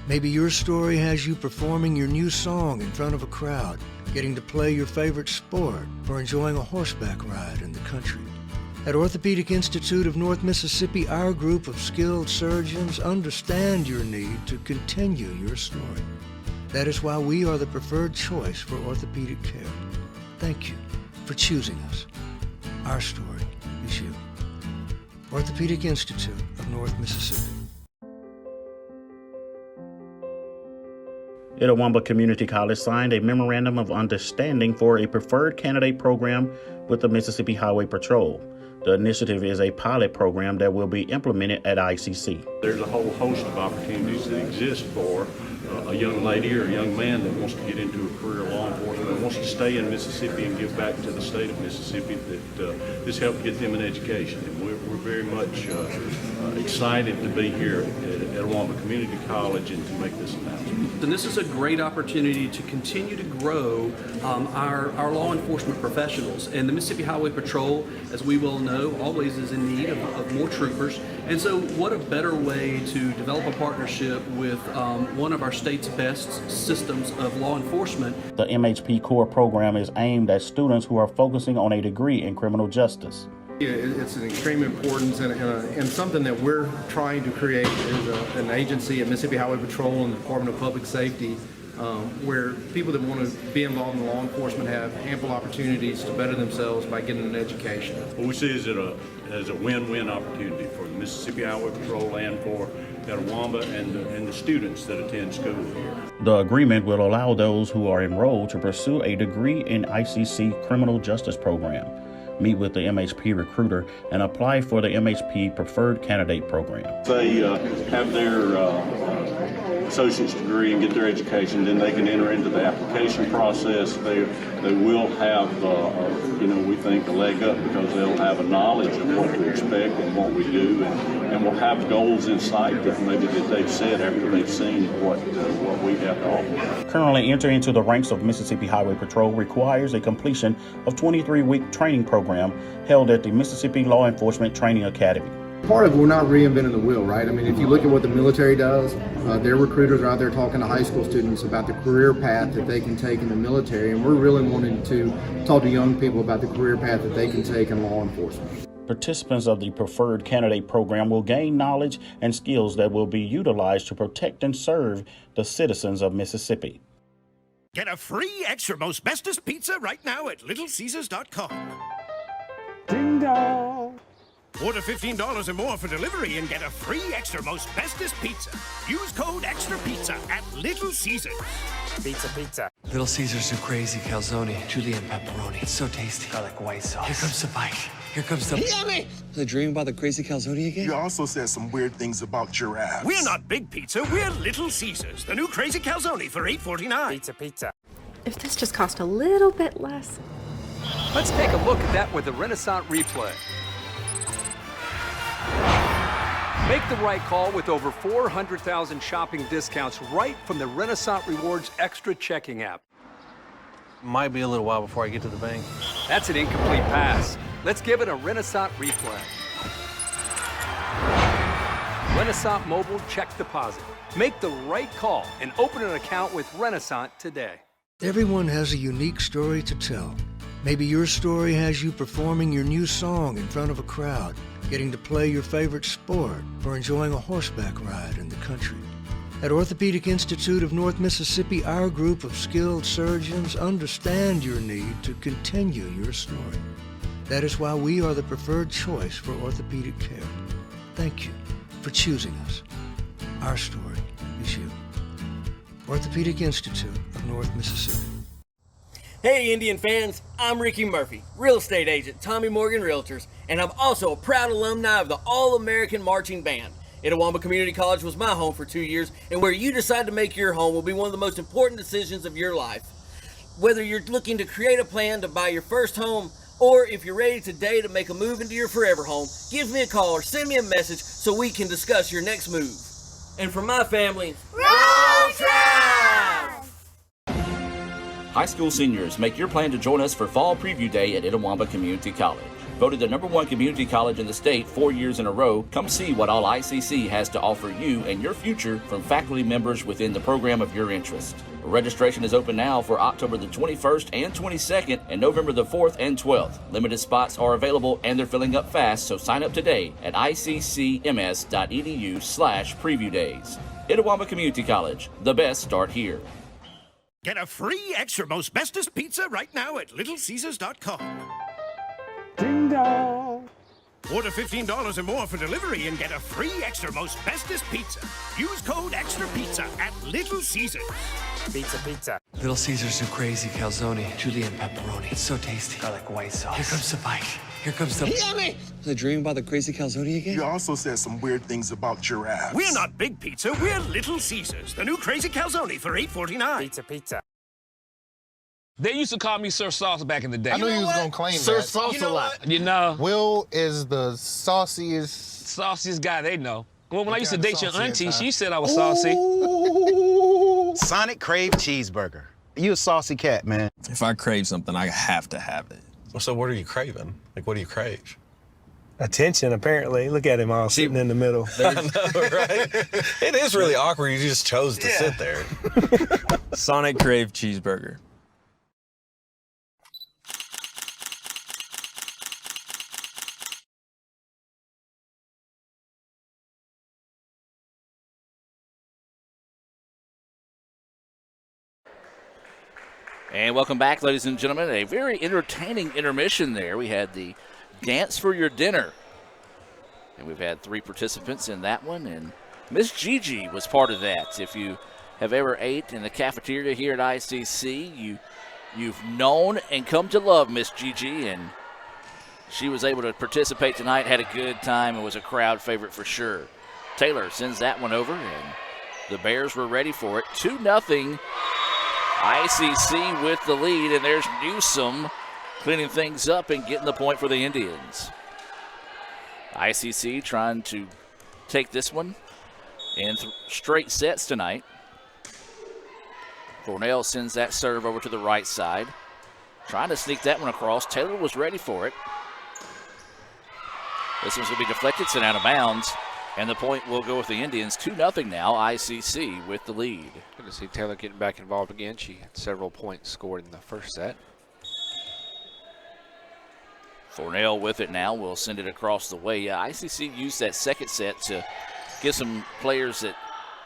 Maybe your story has you performing your new song in front of a crowd, getting to play your favorite sport, or enjoying a horseback ride in the country. At Orthopedic Institute of North Mississippi, our group of skilled surgeons understand your need to continue your story. That is why we are the preferred choice for orthopedic care. Thank you for choosing us. Our story is you. Orthopedic Institute of North Mississippi. Itawamba Community College signed a memorandum of understanding for a preferred candidate program with the Mississippi Highway Patrol. The initiative is a pilot program that will be implemented at ICC. There's a whole host of opportunities that exist for a young lady or a young man that wants to get into a career of law enforcement or wants to stay in Mississippi and give back to the state of Mississippi, that this helped get them an education. And we're very much excited to be here at Itawamba Community College and to make this announcement. And this is a great opportunity to continue to grow our law enforcement professionals. And the Mississippi Highway Patrol, as we well know, always is in need of more troopers. And so what a better way to develop a partnership with one of our state's best systems of law enforcement. The MHP Core program is aimed at students who are focusing on a degree in criminal justice. It's an extreme importance and something that we're trying to create is an agency at Mississippi Highway Patrol and the Department of Public Safety where people that want to be involved in law enforcement have ample opportunities to better themselves by getting an education. Well, we see it as a win-win opportunity for the Mississippi Highway Patrol and for Etowamba and the students that attend school here. The agreement will allow those who are enrolled to pursue a degree in ICC criminal justice program, meet with the MHP recruiter, and apply for the MHP preferred candidate program. They have their associate's degree and get their education, then they can enter into the application process. They will have, we think, a leg up because they'll have a knowledge of what to expect and what we do, and will have goals in sight that maybe that they've set after they've seen what we have to offer. Currently, entering into the ranks of Mississippi Highway Patrol requires a completion of 23-week training program held at the Mississippi Law Enforcement Training Academy. Part of we're not reinventing the wheel, right? I mean, if you look at what the military does, their recruiters are out there talking to high school students about the career path that they can take in the military, and we're really wanting to talk to young people about the career path that they can take in law enforcement. Participants of the preferred candidate program will gain knowledge and skills that will be utilized to protect and serve the citizens of Mississippi. Get a free extra most bestest pizza right now at littlecaesars.com. Ding dong. Order $15 or more for delivery and get a free extra most bestest pizza. Use code EXTRA PIZZA at Little Caesars. Pizza, pizza. Little Caesars new crazy calzone, julienne pepperoni. It's so tasty. Garlic white sauce. Here comes the bite. Here comes the... Yummy! They dream about the crazy calzone again? You also said some weird things about giraffes. We're not Big Pizza, we're Little Caesars. The new crazy calzone for $8.49. Pizza, pizza. If this just cost a little bit less. Let's take a look at that with the Renaissance replay. Make the right call with over 400,000 shopping discounts right from the Renaissance Rewards Extra checking app. Might be a little while before I get to the bank. That's an incomplete pass. Let's give it a Renaissance replay. Renaissance Mobile Check Deposit. Make the right call and open an account with Renaissance today. Everyone has a unique story to tell. Maybe your story has you performing your new song in front of a crowd, getting to play your favorite sport, or enjoying a horseback ride in the country. At Orthopedic Institute of North Mississippi, our group of skilled surgeons understand your need to continue your story. That is why we are the preferred choice for orthopedic care. Thank you for choosing us. Our story is you. Orthopedic Institute of North Mississippi. Hey Indian fans, I'm Ricky Murphy, real estate agent, Tommy Morgan Realtors, and I'm also a proud alumni of the All-American Marching Band. Itawamba Community College was my home for 2 years, and where you decide to make your home will be one of the most important decisions of your life. Whether you're looking to create a plan to buy your first home, or if you're ready today to make a move into your forever home, give me a call or send me a message so we can discuss your next move. And for my family, roll Tribe! High school seniors, make your plan to join us for Fall Preview Day at Itawamba Community College. Voted the #1 community college in the state 4 years in a row, come see what all ICC has to offer you and your future from faculty members within the program of your interest. Registration is open now for October the 21st and 22nd and November the 4th and 12th. Limited spots are available and they're filling up fast, so sign up today at iccms.edu/preview days. Itawamba Community College, the best start here. Get a free extra most bestest pizza right now at littlecaesars.com. Ding dong. Order $15 or more for delivery and get a free extra most bestest pizza. Use code EXTRA PIZZA at Little Caesars. Pizza, pizza. Little Caesars new crazy calzone, julienne pepperoni. It's so tasty. Garlic white sauce. Here comes the bite. Here comes the... Yummy! They dream about the crazy calzone again? You also said some weird things about giraffes. We're not Big Pizza, we're Little Caesars. The new crazy calzone for $8.49. Pizza, pizza. They used to call me Sir Sauce back in the day. I knew you was going to claim Sir that. Sauce You know a lot. what? You know. Will is the sauciest... Sauciest guy they know. Well, when I used to date your auntie, sauciest, huh? she said I was saucy. Sonic Crave Cheeseburger. You a saucy cat, man. If I crave something, I have to have it. Well, so what are you craving? Like, what do you crave? Attention, apparently. Look at him all sitting in the middle. I know, right? It is really awkward. You just chose to sit there. Sonic Crave Cheeseburger. And welcome back, ladies and gentlemen. A very entertaining intermission there. We had the Dance for Your Dinner. And we've had 3 participants in that one. And Miss Gigi was part of that. If you have ever ate in the cafeteria here at ICC, you've known and come to love Miss Gigi. And she was able to participate tonight, had a good time, and was a crowd favorite for sure. Taylor sends that one over, and the Bears were ready for it. 2-0. ICC with the lead, and there's Newsom cleaning things up and getting the point for the Indians. ICC trying to take this one in straight sets tonight. Cornell sends that serve over to the right side. Trying to sneak that one across. Taylor was ready for it. This one's going to be deflected, sent out of bounds. And the point will go with the Indians. 2-0 now, ICC with the lead. Good to see Taylor getting back involved again. She had several points scored in the first set. Cornell with it now. Will send it across the way. Yeah, ICC used that second set to get some players that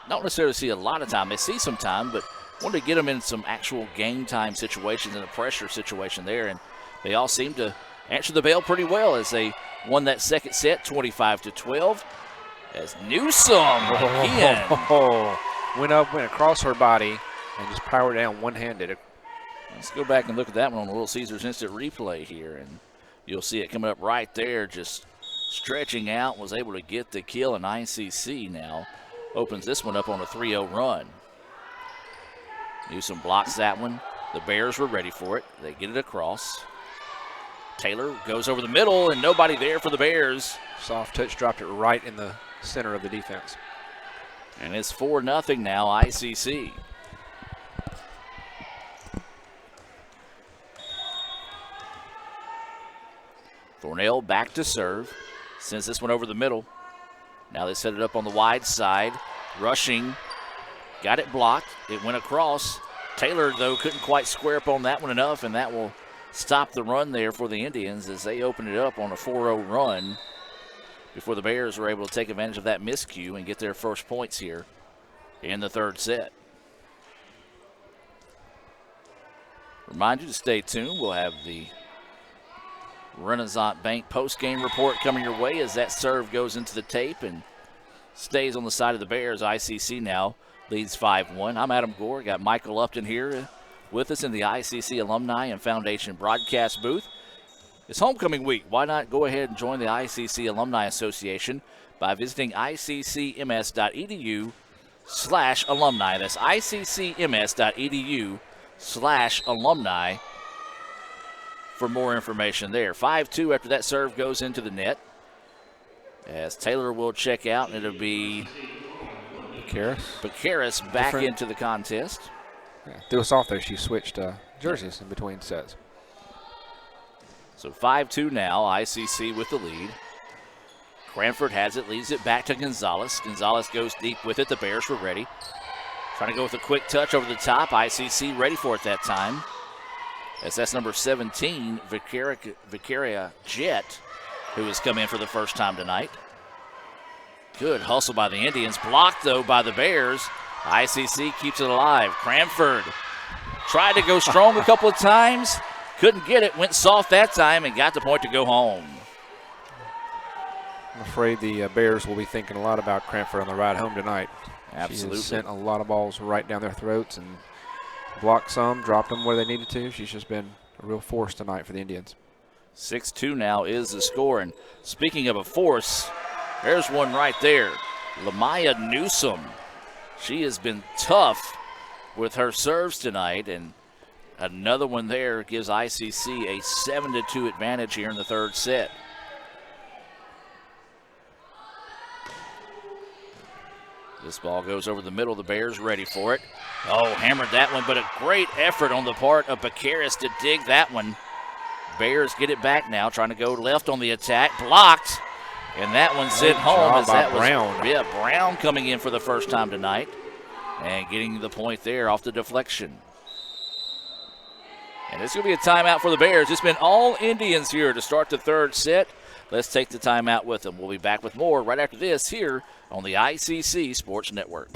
don't necessarily see a lot of time. They see some time, but wanted to get them in some actual game time situations and a pressure situation there. And they all seemed to answer the bell pretty well as they won that second set, 25-12. As Newsom again. Went across her body and just powered down one-handed. Let's go back and look at that one on the Little Caesars instant replay here, and you'll see it coming up right there, just stretching out, was able to get the kill, and ICC now opens this one up on a 3-0 run. Newsom blocks that one. The Bears were ready for it. They get it across. Taylor goes over the middle, and nobody there for the Bears. Soft touch, dropped it right in the center of the defense. And it's 4-0 now, ICC. Cornell back to serve. Sends this one over the middle. Now they set it up on the wide side. Rushing. Got it blocked. It went across. Taylor, though, couldn't quite square up on that one enough, and that will stop the run there for the Indians as they open it up on a 4-0 run before the Bears were able to take advantage of that miscue and get their first points here in the third set. Remind you to stay tuned. We'll have the Renaissance Bank post-game report coming your way as that serve goes into the tape and stays on the side of the Bears. ICC now leads 5-1. I'm Adam Gore. Got Michael Upton here with us in the ICC Alumni and Foundation broadcast booth. It's homecoming week. Why not go ahead and join the ICC Alumni Association by visiting iccms.edu/alumni. That's iccms.edu/alumni for more information there. 5-2 after that serve goes into the net. As Taylor will check out, and it'll be Bakaris back into the contest. Yeah, threw us off there. She switched jerseys in between sets. So 5-2 now, ICC with the lead. Cranford has it, leads it back to Gonzalez. Gonzalez goes deep with it. The Bears were ready. Trying to go with a quick touch over the top. ICC ready for it that time. As that's number 17, Vicaria Jet, who has come in for the first time tonight. Good hustle by the Indians. Blocked, though, by the Bears. ICC keeps it alive. Cranford tried to go strong a couple of times. Couldn't get it. Went soft that time and got the point to go home. I'm afraid the Bears will be thinking a lot about Cranford on the ride home tonight. Absolutely. She has sent a lot of balls right down their throats and blocked some, dropped them where they needed to. She's just been a real force tonight for the Indians. 6-2 now is the score. And speaking of a force, there's one right there. Lamaya Newsom. She has been tough with her serves tonight, and another one there gives ICC a 7-2 advantage here in the third set. This ball goes over the middle. The Bears ready for it. Oh, hammered that one, but a great effort on the part of Bakaris to dig that one. Bears get it back now, trying to go left on the attack. Blocked, and that one sent home. As that was Brown. Yeah, Brown coming in for the first time tonight and getting the point there off the deflection. And it's going to be a timeout for the Bears. It's been all Indians here to start the third set. Let's take the timeout with them. We'll be back with more right after this here on the ICC Sports Network.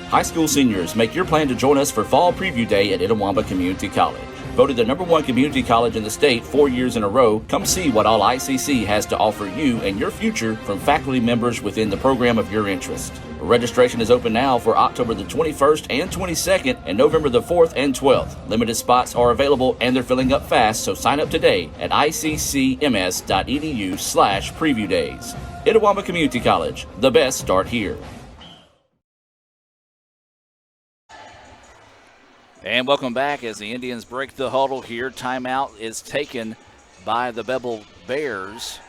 High school seniors, make your plan to join us for Fall Preview Day at Itawamba Community College. Voted the #1 community college in the state 4 years in a row, come see what all ICC has to offer you and your future from faculty members within the program of your interest. Registration is open now for October the 21st and 22nd and November the 4th and 12th. Limited spots are available and they're filling up fast, so sign up today at iccms.edu/preview days. Itawamba Community College, the best start here. And welcome back as the Indians break the huddle here. Timeout is taken by the Bevill Bears.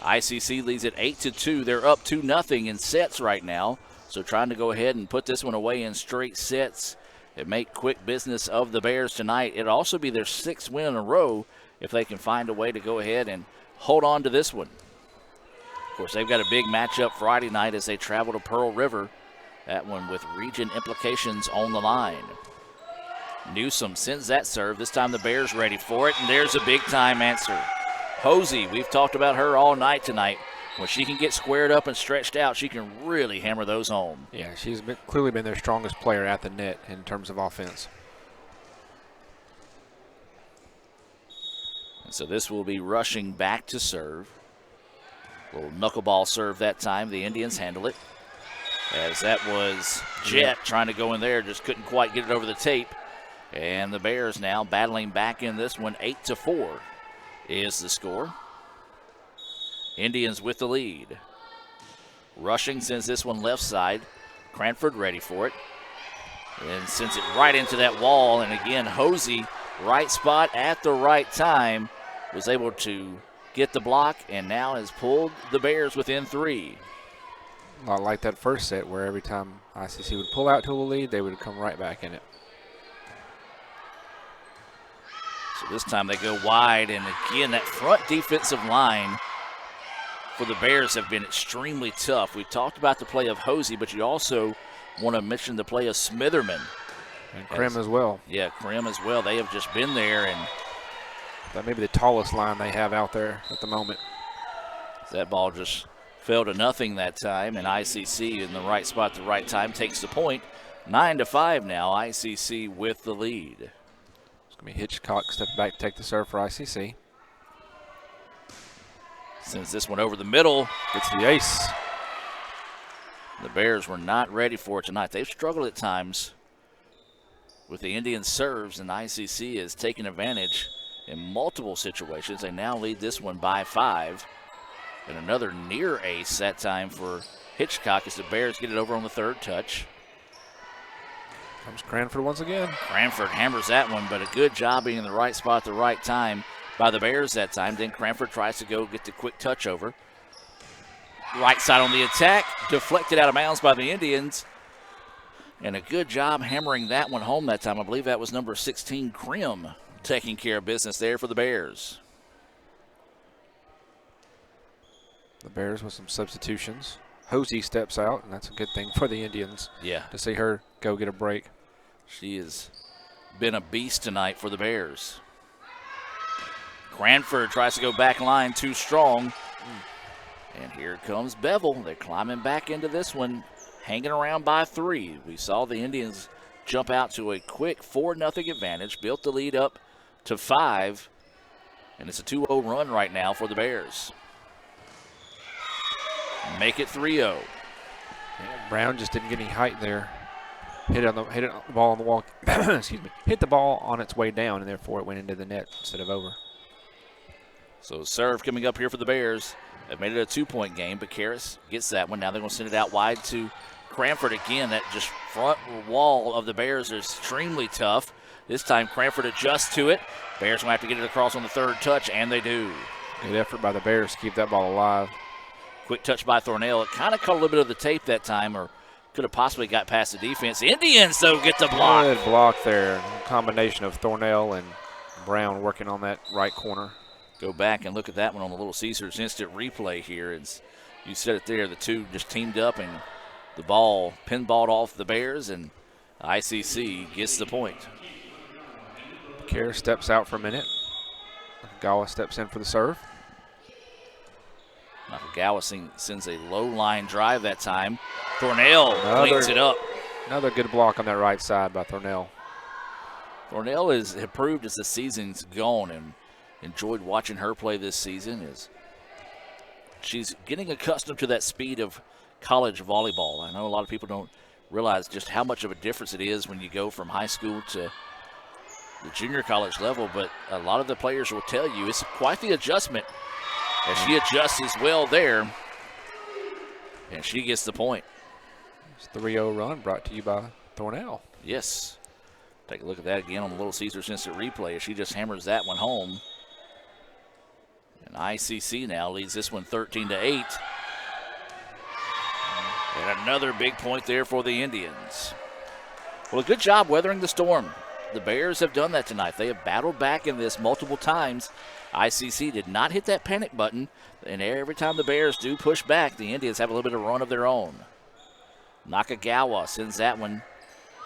ICC leads at 8-2. They're up 2-0 in sets right now. So trying to go ahead and put this one away in straight sets and make quick business of the Bears tonight. It'll also be their 6th win in a row if they can find a way to go ahead and hold on to this one. Of course, they've got a big matchup Friday night as they travel to Pearl River. That one with region implications on the line. Newsom sends that serve. This time the Bears ready for it, and there's a big-time answer. Hosey, we've talked about her all night tonight. When she can get squared up and stretched out, she can really hammer those home. Yeah, she's clearly been their strongest player at the net in terms of offense. And so this will be rushing back to serve. Little knuckleball serve that time. The Indians handle it. As that was Jet trying to go in there, just couldn't quite get it over the tape. And the Bears now battling back in this one. 8-4 is the score. Indians with the lead. Rushing sends this one left side. Cranford ready for it. And sends it right into that wall. And again, Hosey, right spot at the right time, was able to get the block and now has pulled the Bears within 3. A lot like that first set where every time ICC would pull out to a lead, they would come right back in it. So this time they go wide, and again, that front defensive line for the Bears have been extremely tough. We talked about the play of Hosey, but you also want to mention the play of Smitherman. And Krim as well. Yeah, Krim as well. They have just been there, and that may be the tallest line they have out there at the moment. That ball just fell to nothing that time, and ICC in the right spot at the right time takes the point. 9-5 now, ICC with the lead. It's going to be Hitchcock step back to take the serve for ICC. Sends this one over the middle. Gets the ace. The Bears were not ready for it tonight. They've struggled at times with the Indian serves, and ICC has taken advantage in multiple situations. They now lead this one by 5. And another near ace that time for Hitchcock as the Bears get it over on the 3rd touch. Comes Cranford once again. Cranford hammers that one, but a good job being in the right spot at the right time by the Bears that time. Then Cranford tries to go get the quick touch over. Right side on the attack, deflected out of bounds by the Indians. And a good job hammering that one home that time. I believe that was number 16, Krim, taking care of business there for the Bears. The Bears with some substitutions. Hosey steps out, and that's a good thing for the Indians. Yeah. To see her go get a break. She has been a beast tonight for the Bears. Cranford tries to go back line too strong. And here comes Bevill. They're climbing back into this one, hanging around by 3. We saw the Indians jump out to a quick 4-0 advantage, built the lead up to 5, and it's a 2-0 run right now for the Bears. Make it 3-0. Yeah, Brown just didn't get any height there. Hit the ball on the wall. Excuse me. Hit the ball on its way down, and therefore it went into the net instead of over. So serve coming up here for the Bears. They've made it a 2-point game, but Karras gets that one. Now they're going to send it out wide to Cranford again. That just front wall of the Bears is extremely tough. This time Cranford adjusts to it. Bears going to have to get it across on the 3rd touch, and they do. Good effort by the Bears to keep that ball alive. Quick touch by Thornell. It kind of caught a little bit of the tape that time, or could have possibly got past the defense. The Indians, though, get the block. Good block there. A combination of Thornell and Brown working on that right corner. Go back and look at that one on the Little Caesars instant replay here. It's, you said it there, the two just teamed up, and the ball pinballed off the Bears, and ICC gets the point. Karras steps out for a minute. Gawa steps in for the serve. Gawa sends a low line drive that time. Thornell cleans it up. Another good block on that right side by Thornell. Thornell has improved as the season's gone, and enjoyed watching her play this season. As she's getting accustomed to that speed of college volleyball. I know a lot of people don't realize just how much of a difference it is when you go from high school to the junior college level, but a lot of the players will tell you it's quite the adjustment as she adjusts as well there, and she gets the point. It's a 3-0 run brought to you by Thornell. Yes. Take a look at that again on the Little Caesars instant replay as she just hammers that one home. And ICC now leads this one 13-8. And another big point there for the Indians. Well, a good job weathering the storm. The Bears have done that tonight. They have battled back in this multiple times. ICC did not hit that panic button, and every time the Bears do push back, the Indians have a little bit of run of their own. Nakagawa sends that one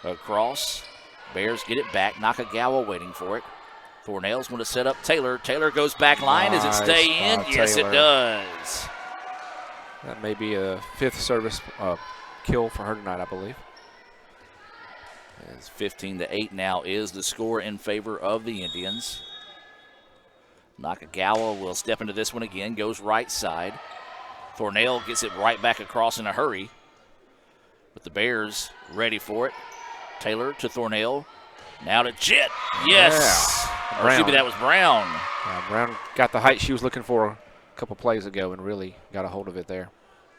across. Bears get it back. Nakagawa waiting for it. Thornell's going to set up Taylor. Taylor goes back line. Does it stay in? Yes, Taylor. It does. That may be a 5th service kill for her tonight, I believe. It's 15-8 now is the score in favor of the Indians. Nakagawa will step into this one again, goes right side. Thornell gets it right back across in a hurry. But the Bears ready for it. Taylor to Thornell. Now to Jett. Yes. Yeah. Or excuse me, that was Brown. Brown got the height she was looking for a couple plays ago and really got a hold of it there.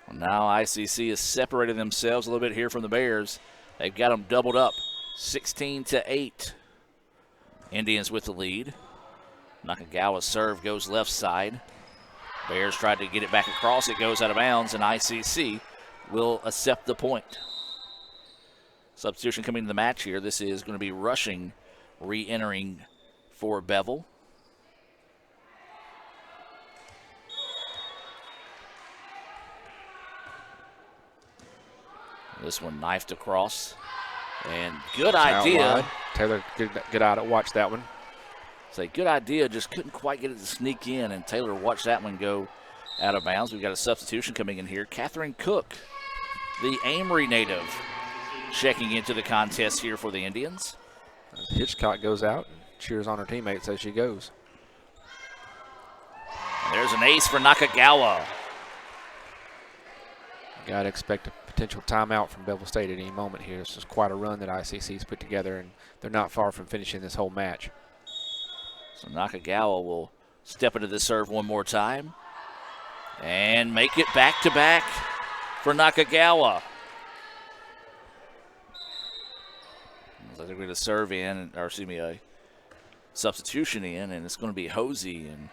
Well, now ICC has separated themselves a little bit here from the Bears. They've got them doubled up, 16-8. Indians with the lead. Nakagawa's serve goes left side. Bears tried to get it back across. It goes out of bounds, and ICC will accept the point. Substitution coming to the match here. This is going to be Rushing re-entering for Bevill. This one knifed across. And good idea. Taylor, good eye to watch that one. It's a good idea, just couldn't quite get it to sneak in, and Taylor watched that one go out of bounds. We've got a substitution coming in here. Catherine Cook, the Amory native, checking into the contest here for the Indians. Hitchcock goes out and cheers on her teammates as she goes. And there's an ace for Nakagawa. Got to expect a potential timeout from Bevill State at any moment here. This is quite a run that ICC's put together, and they're not far from finishing this whole match. So Nakagawa will step into the serve one more time and make it back-to-back for Nakagawa. They're going to serve in, or excuse me, a substitution in, and it's going to be Hosey. And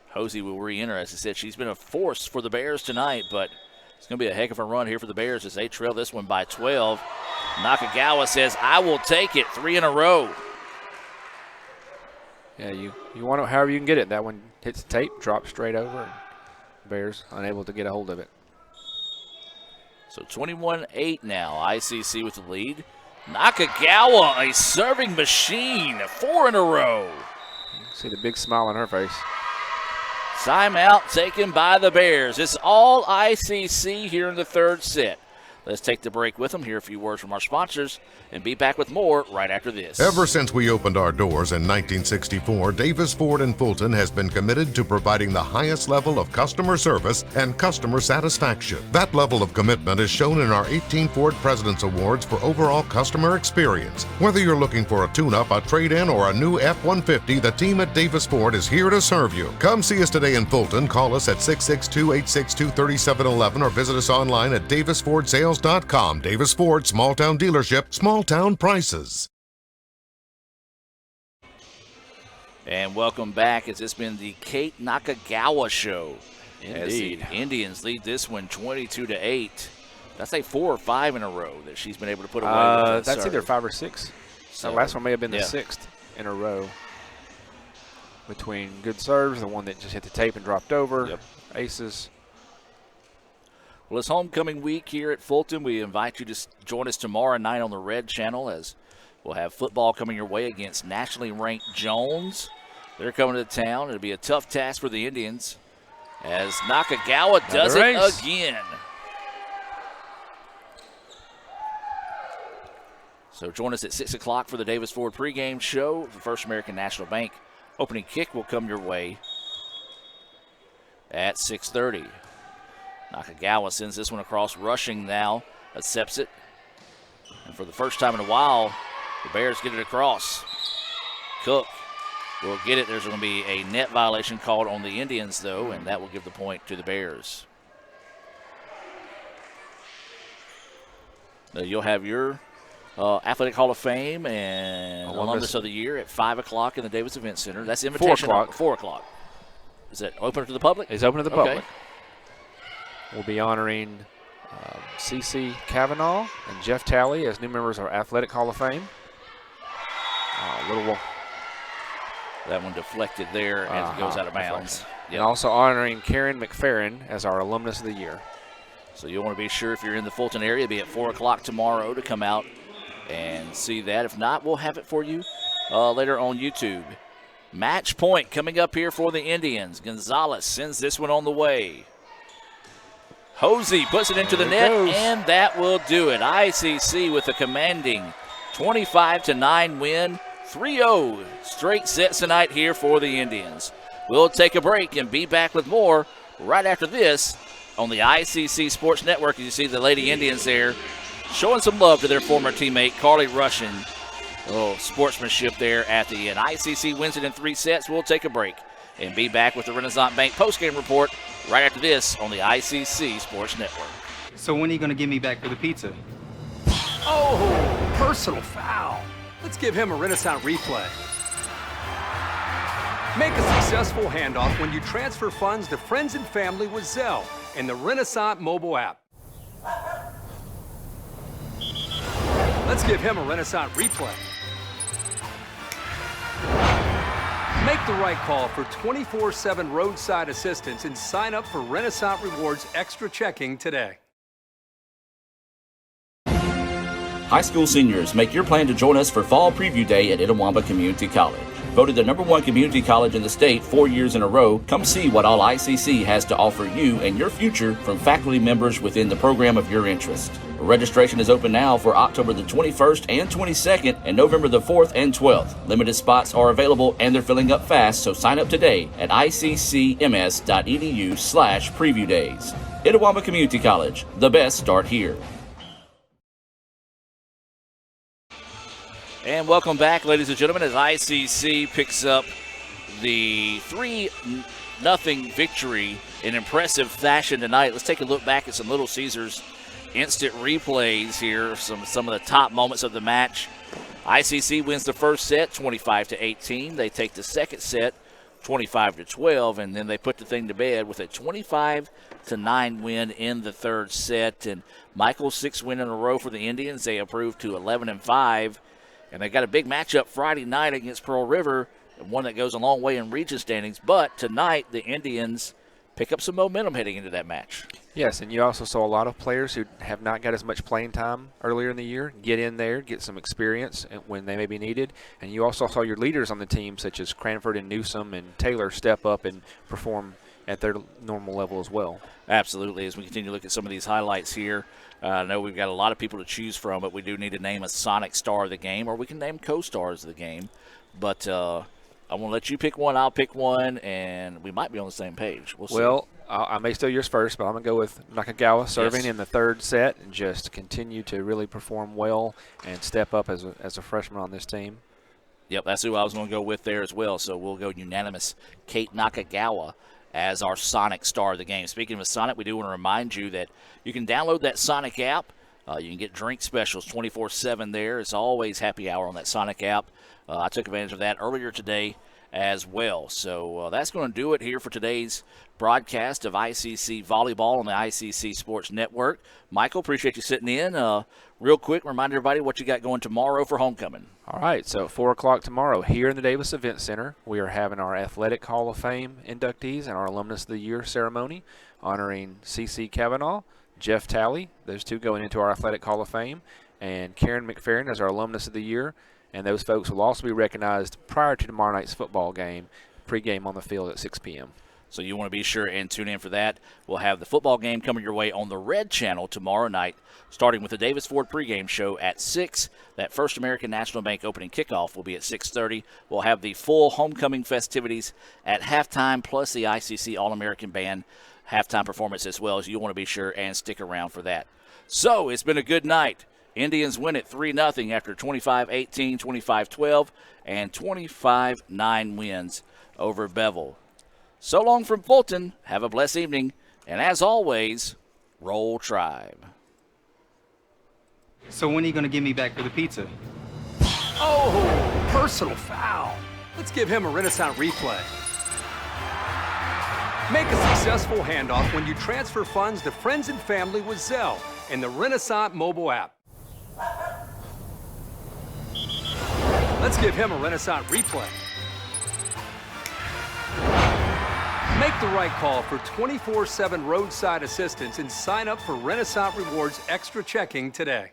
Hosey will re-enter. As I said, she's been a force for the Bears tonight, but it's going to be a heck of a run here for the Bears as they trail this one by 12. Nakagawa says, I will take it, 3 in a row. Yeah, you want to, however you can get it. That one hits the tape, drops straight over, and Bears unable to get a hold of it. So 21-8 now, ICC with the lead. Nakagawa, a serving machine, 4 in a row. You can see the big smile on her face. Timeout taken by the Bears. It's all ICC here in the third set. Let's take the break with them, hear a few words from our sponsors, and be back with more right after this. Ever since we opened our doors in 1964, Davis Ford in Fulton has been committed to providing the highest level of customer service and customer satisfaction. That level of commitment is shown in our 18 Ford President's Awards for overall customer experience. Whether you're looking for a tune-up, a trade-in, or a new F-150, the team at Davis Ford is here to serve you. Come see us today in Fulton. Call us at 662-862-3711 or visit us online at davisfordsales.com. Davis Ford, small town dealership, small town prices. And welcome back, as it's been the Kate Nakagawa show. Indeed. As the Indians lead this one 22-8. That's a 4 or 5 in a row that she's been able to put away. With that's serve. either 5 or 6. So, the last one may have been the 6th in a row. Between good serves, the one that just hit the tape and dropped over, aces. Well, it's homecoming week here at Fulton. We invite you to join us tomorrow night on the Red Channel as we'll have football coming your way against nationally ranked Jones. They're coming to town. It'll be a tough task for the Indians as Nakagawa does it again. So join us at 6 o'clock for the Davis Ford pregame show. The First American National Bank opening kick will come your way at 6:30. Nakagawa sends this one across, rushing now, accepts it. And for the first time in a while, the Bears get it across. Cook will get it. There's going to be a net violation called on the Indians, though, and that will give the point to the Bears. Now you'll have your Athletic Hall of Fame and Alumnus of the Year at 5 o'clock in the Davis Event Center. That's invitation. 4 o'clock. 4 o'clock. Is it open to the public? It's open to the public. Okay. We'll be honoring C.C. Kavanaugh and Jeff Talley as new members of our Athletic Hall of Fame. That one deflected there as it goes out of bounds. And also honoring Karen McFerrin as our Alumnus of the Year. So you'll want to be sure if you're in the Fulton area, be at 4 o'clock tomorrow to come out and see that. If not, we'll have it for you later on YouTube. Match point coming up here for the Indians. Gonzalez sends this one on the way. Hosey puts it into the net, and that will do it. ICC with a commanding 25-9 win. 3-0 straight sets tonight here for the Indians. We'll take a break and be back with more right after this on the ICC Sports Network. As you see the Lady Indians there showing some love to their former teammate, Carly Russian. A little sportsmanship there at the end. ICC wins it in 3 sets. We'll take a break and be back with the Renaissance Bank postgame report right after this on the ICC Sports Network. So when are you going to give me back for the pizza? Oh, personal foul. Let's give him a Renaissance replay. Make a successful handoff when you transfer funds to friends and family with Zelle and the Renaissance mobile app. Let's give him a Renaissance replay. Make the right call for 24/7 roadside assistance and sign up for Renaissance Rewards Extra Checking today. High school seniors, make your plan to join us for Fall Preview Day at Itawamba Community College. Voted the #1 community college in the state 4 years in a row, come see what all ICC has to offer you and your future from faculty members within the program of your interest. Registration is open now for October the 21st and 22nd and November the 4th and 12th. Limited spots are available and they're filling up fast, so sign up today at iccms.edu/preview days. Itawamba Community College, the best start here. And welcome back, ladies and gentlemen, as ICC picks up the 3-0 victory in impressive fashion tonight. Let's take a look back at some Little Caesars instant replays here, some of the top moments of the match. ICC wins the first set 25-18. They take the second set 25-12, and then they put the thing to bed with a 25-9 win in the third set. And Michael's 6th win in a row for the Indians. They improved to 11-5. And they got a big matchup Friday night against Pearl River, one that goes a long way in region standings. But tonight, the Indians pick up some momentum heading into that match. Yes, and you also saw a lot of players who have not got as much playing time earlier in the year get in there, get some experience when they may be needed. And you also saw your leaders on the team, such as Cranford and Newsom and Taylor, step up and perform at their normal level as well. Absolutely. As we continue to look at some of these highlights here, I know we've got a lot of people to choose from, but we do need to name a Sonic star of the game, or we can name co-stars of the game. But I want to let you pick one, I'll pick one, and we might be on the same page. We'll see. Well, I may steal yours first, but I'm going to go with Nakagawa serving in the third set and just continue to really perform well and step up as a freshman on this team. Yep, that's who I was going to go with there as well, so we'll go unanimous Kate Nakagawa as our Sonic star of the game. Speaking of Sonic, we do want to remind you that you can download that Sonic app. You can get drink specials 24/7 there. It's always happy hour on that Sonic app. I took advantage of that earlier today as well. So that's going to do it here for today's broadcast of ICC Volleyball on the ICC Sports Network. Michael, appreciate you sitting in. Real quick, remind everybody what you got going tomorrow for homecoming. All right, so 4 o'clock tomorrow here in the Davis Event Center, we are having our Athletic Hall of Fame inductees and our Alumnus of the Year ceremony honoring C.C. Kavanaugh, Jeff Talley, those two going into our Athletic Hall of Fame, and Karen McFerrin as our Alumnus of the Year. And those folks will also be recognized prior to tomorrow night's football game, pregame on the field at 6 p.m. So you want to be sure and tune in for that. We'll have the football game coming your way on the Red Channel tomorrow night, starting with the Davis Ford pregame show at 6. That First American National Bank opening kickoff will be at 6:30. We'll have the full homecoming festivities at halftime, plus the ICC All-American Band halftime performance as well. So you want to be sure and stick around for that. So it's been a good night. Indians win it 3-0 after 25-18, 25-12, and 25-9 wins over Bevill. So long from Fulton. Have a blessed evening. And as always, Roll Tribe. So when are you going to give me back for the pizza? Oh, personal foul. Let's give him a Renaissance replay. Make a successful handoff when you transfer funds to friends and family with Zelle and the Renaissance mobile app. Let's give him a Renaissance replay. Make the right call for 24/7 roadside assistance and sign up for Renaissance Rewards Extra Checking today.